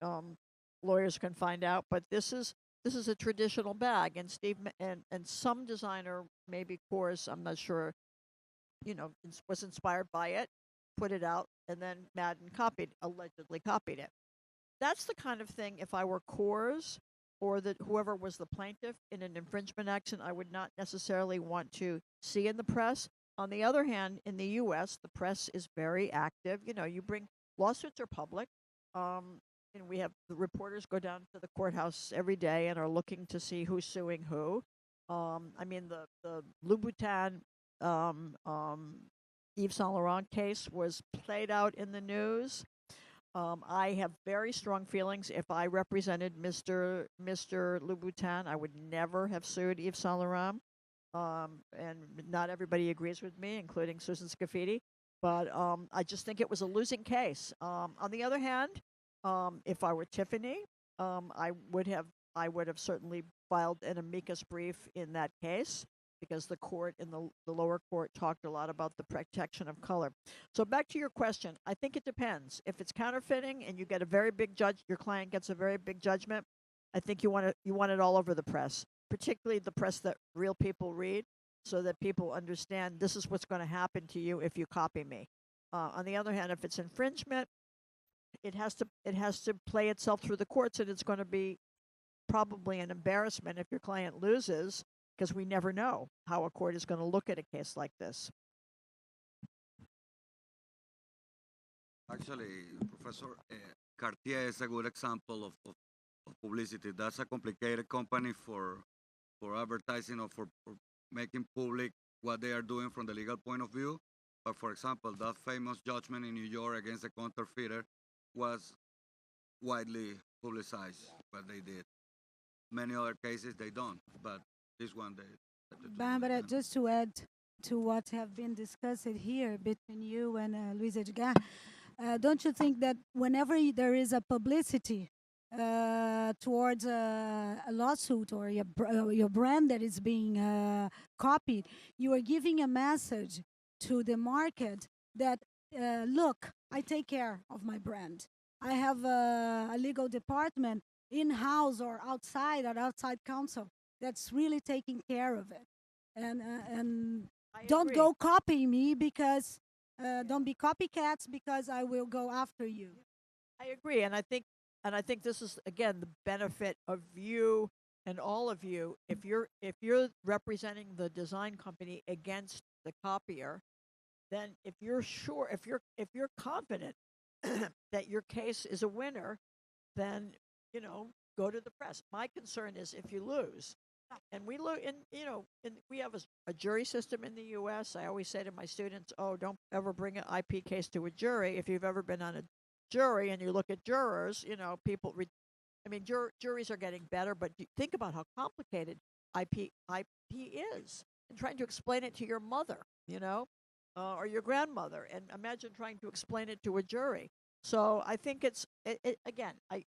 lawyers can find out. But this is a traditional bag, and and some designer, maybe Kors, I'm not sure, was inspired by it, put it out, and then Madden allegedly copied it. That's the kind of thing, if I were Kors or whoever was the plaintiff in an infringement action, I would not necessarily want to see in the press. On the other hand, in the U.S., the press is very active. Lawsuits are public. We have the reporters go down to the courthouse every day and are looking to see who's suing who. The Louboutin Yves Saint Laurent case was played out in the news. I have very strong feelings. If I represented Mr. Louboutin, I would never have sued Yves Saint Laurent. And not everybody agrees with me, including Susan Scafidi. But I just think it was a losing case. On the other hand, if I were Tiffany, I would have certainly filed an amicus brief in that case because the court in the lower court talked a lot about the protection of color. So back to your question, I think it depends. If it's counterfeiting and you get a very big your client gets a very big judgment, I think you want it all over the press, particularly the press that real people read, so that people understand this is what's going to happen to you if you copy me. On the other hand, if it's infringement, it has to play itself through the courts, and it's going to be probably an embarrassment if your client loses, because we never know how a court is going to look at a case like this. Actually, Professor, Cartier is a good example of publicity. That's a complicated company for advertising or for making public what they are doing from the legal point of view. But for example, that famous judgment in New York against the counterfeiter was widely publicized, what they did. Many other cases they don't, but this one they Barbara, just to add to what have been discussed here between you and Luis Edgar, don't you think that whenever there is a publicity towards a lawsuit or your brand that is being copied, you are giving a message to the market that, look, I take care of my brand. I have a legal department in-house or outside counsel that's really taking care of it. And don't go copying me because don't be copycats because I will go after you. I agree, and I think this is again the benefit of you and all of you. If you're representing the design company against the copier, then if you're confident that your case is a winner, then go to the press. My concern is if you lose. And we look, and we have a jury system in the U.S. I always say to my students, "Oh, don't ever bring an IP case to a jury. If you've ever been on a jury and you look at jurors, juries are getting better, but think about how complicated IP is, and trying to explain it to your mother, or your grandmother, and imagine trying to explain it to a jury. So I think again. I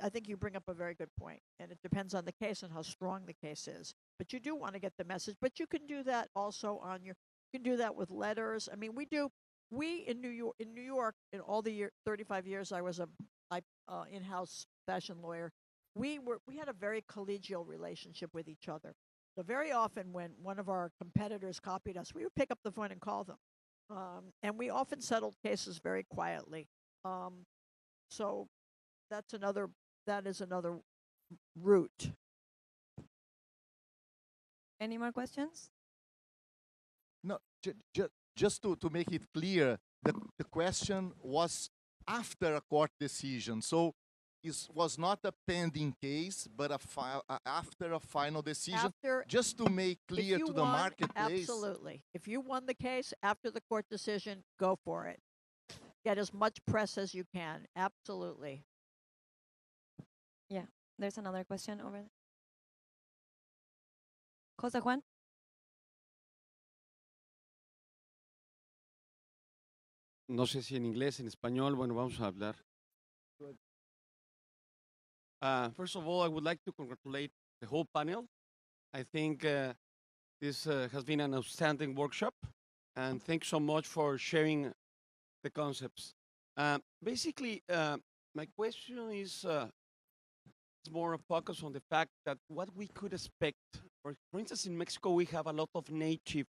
think you bring up a very good point, and it depends on the case and how strong the case is. But you do want to get the message. But you can do that also on your. You can do that with letters. I mean, we do. We in New York. In New York, in all the 35 years I was a in-house fashion lawyer, we had a very collegial relationship with each other. So very often when one of our competitors copied us, we would pick up the phone and call them, and we often settled cases very quietly. Um, so that's another that is another route. Any more questions? No, just to make it clear, the question was after a court decision. So it was not a pending case, but after a final decision. After Just to make if clear you to the won, marketplace. absolutely. If you won the case after the court decision, go for it. Get as much press as you can. Absolutely. There's another question over there. Jose Juan? No sé si en inglés, en español, bueno, vamos a hablar. First of all, I would like to congratulate the whole panel. I think this has been an outstanding workshop, and thanks so much for sharing the concepts. Basically, my question is it's more a focus on the fact that what we could expect. For instance, in Mexico, we have a lot of native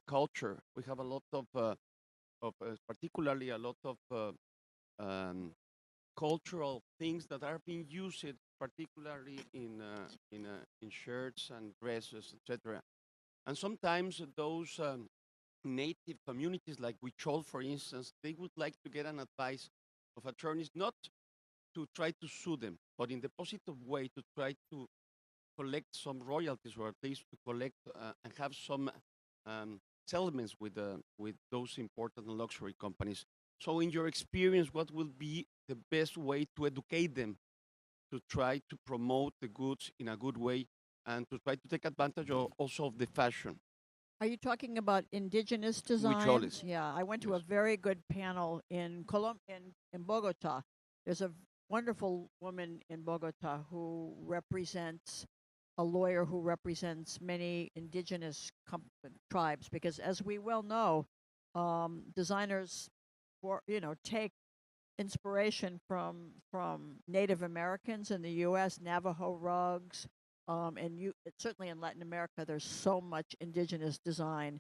culture. We have a lot of particularly a lot of cultural things that are being used, particularly in shirts and dresses, etc. And sometimes those native communities, like Huichol, for instance, they would like to get an advice of attorneys not to try to sue them, but in the positive way to try to collect some royalties, or at least to collect and have some settlements with those important luxury companies. So, in your experience, what will be the best way to educate them to try to promote the goods in a good way and to try to take advantage also of the fashion? Are you talking about indigenous Huicholes. designs? Yeah, I went to a Yes. very good panel in in Bogota. There's a wonderful woman in Bogota who represents a lawyer who represents many indigenous tribes, because as we well know, designers take inspiration from Native Americans in the U.S., Navajo rugs, and certainly in Latin America, there's so much indigenous design.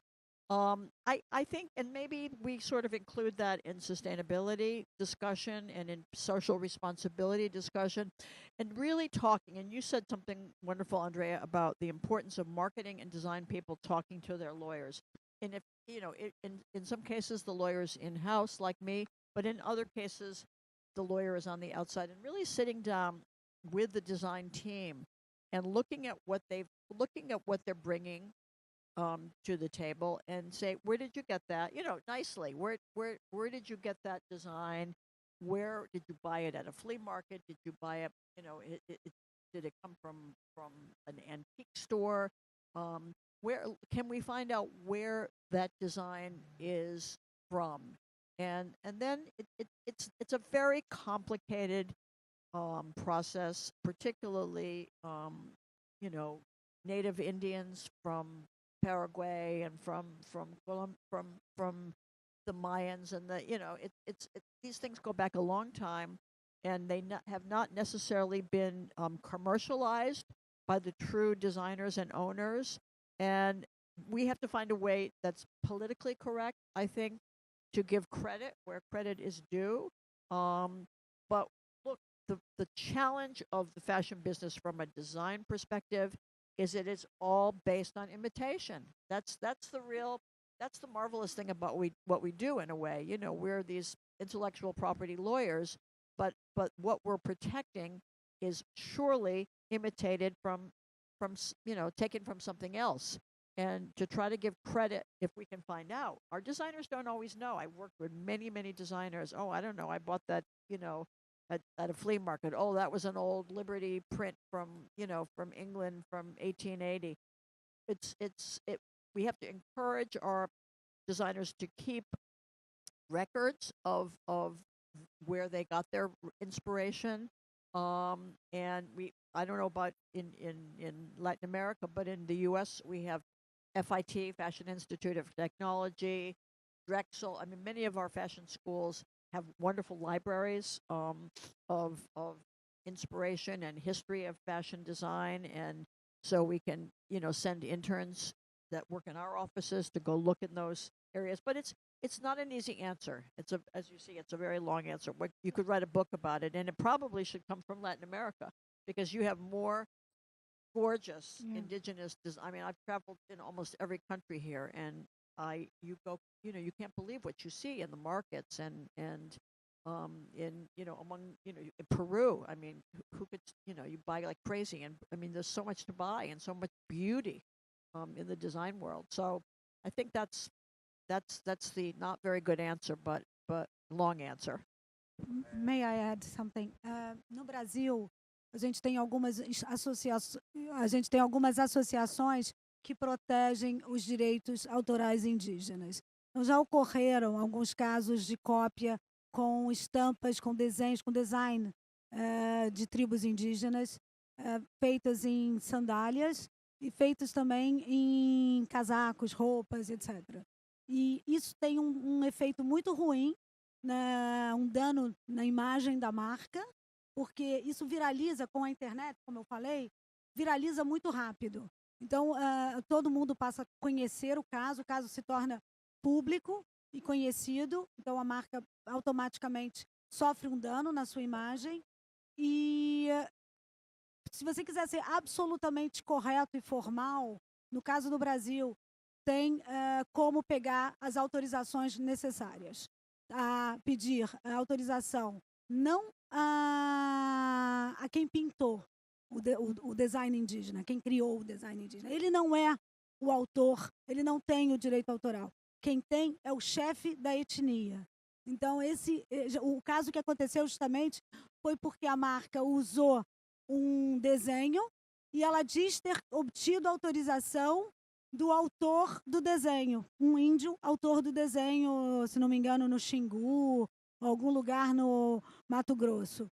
I think, and maybe we sort of include that in sustainability discussion and in social responsibility discussion, and really talking. And you said something wonderful, Andrea, about the importance of marketing and design people talking to their lawyers. And if in some cases the lawyer's in house like me, but in other cases the lawyer is on the outside, and really sitting down with the design team and looking at what they're bringing to the table, and say, where did you get that? Nicely. Where did you get that design? Where did you buy it at a flea market? Did you buy it? Did it come from an antique store? Where can we find out where that design is from? And then it's a very complicated process, particularly Native Indians from Paraguay and from the Mayans, and these things go back a long time, and they have not necessarily been commercialized by the true designers and owners, and we have to find a way that's politically correct, I think, to give credit where credit is due. But look, the challenge of the fashion business from a design perspective is that it's all based on imitation. That's the marvelous thing about what we do in a way. We're these intellectual property lawyers, but what we're protecting is surely imitated from taken from something else. And to try to give credit, if we can find out, our designers don't always know. I worked with many designers. Oh, I don't know, I bought that at a flea market. Oh, that was an old Liberty print from England from 1880. We have to encourage our designers to keep records of where they got their inspiration. And I don't know about in Latin America, but in the U.S. we have FIT, Fashion Institute of Technology, Drexel. I mean, many of our fashion schools have wonderful libraries of inspiration and history of fashion design, and so we can send interns that work in our offices to go look in those areas. But it's not an easy answer. As you see, it's a very long answer. You could write a book about it, and it probably should come from Latin America because you have more gorgeous indigenous I mean, I've traveled in almost every country here, and you go, you can't believe what you see in the markets and in among in Peru. I mean, who could you buy like crazy, and I mean, there's so much to buy and so much beauty in the design world. So I think that's the not very good answer, but long answer. May I add something? No Brasil, a gente tem algumas associações que protegem os direitos autorais indígenas. Então, já ocorreram alguns casos de cópia com estampas, com desenhos, com design de tribos indígenas, feitas em sandálias e feitas também em casacos, roupas, etc. E isso tem um efeito muito ruim, um dano na imagem da marca, porque isso viraliza com a internet, como eu falei, viraliza muito rápido. Então, todo mundo passa a conhecer o caso se torna público e conhecido, então a marca automaticamente sofre um dano na sua imagem. E se você quiser ser absolutamente correto e formal, no caso do Brasil, tem como pegar as autorizações necessárias. A pedir a autorização não a quem pintou o design indígena, quem criou o design indígena. Ele não é o autor, ele não tem o direito autoral. Quem tem é o chefe da etnia. Então, o caso que aconteceu justamente foi porque a marca usou um desenho e ela diz ter obtido autorização do autor do desenho, um índio autor do desenho, se não me engano, no Xingu, algum lugar no Mato Grosso.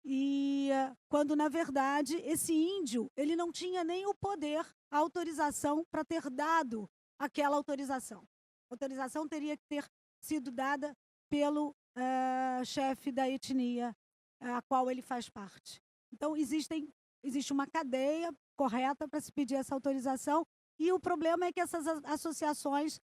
E quando, na verdade, esse índio ele não tinha nem o poder, a autorização para ter dado aquela autorização. A autorização teria que ter sido dada pelo chefe da etnia a qual ele faz parte. Então, existe uma cadeia correta para se pedir essa autorização, e o problema é que essas associações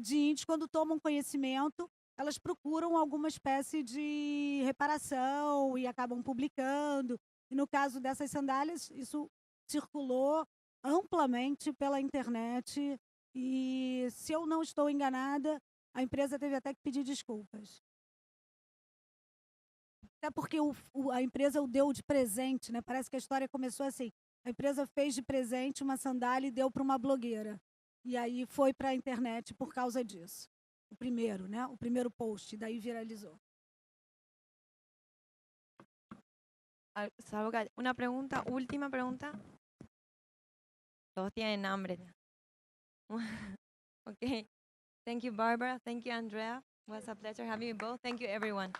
de índios, quando tomam conhecimento, elas procuram alguma espécie de reparação e acabam publicando. E no caso dessas sandálias, isso circulou amplamente pela internet e, se eu não estou enganada, a empresa teve até que pedir desculpas. Até porque a empresa o deu de presente, né? Parece que a história começou assim. A empresa fez de presente uma sandália e deu para uma blogueira. E aí foi para a internet por causa disso. O primeiro, né? O primeiro post, daí viralizou. Salga, una pregunta, última pregunta. Todos tienen hambre. Okay. Thank you, Barbara. Thank you, Andrea. It was a pleasure having you both. Thank you, everyone.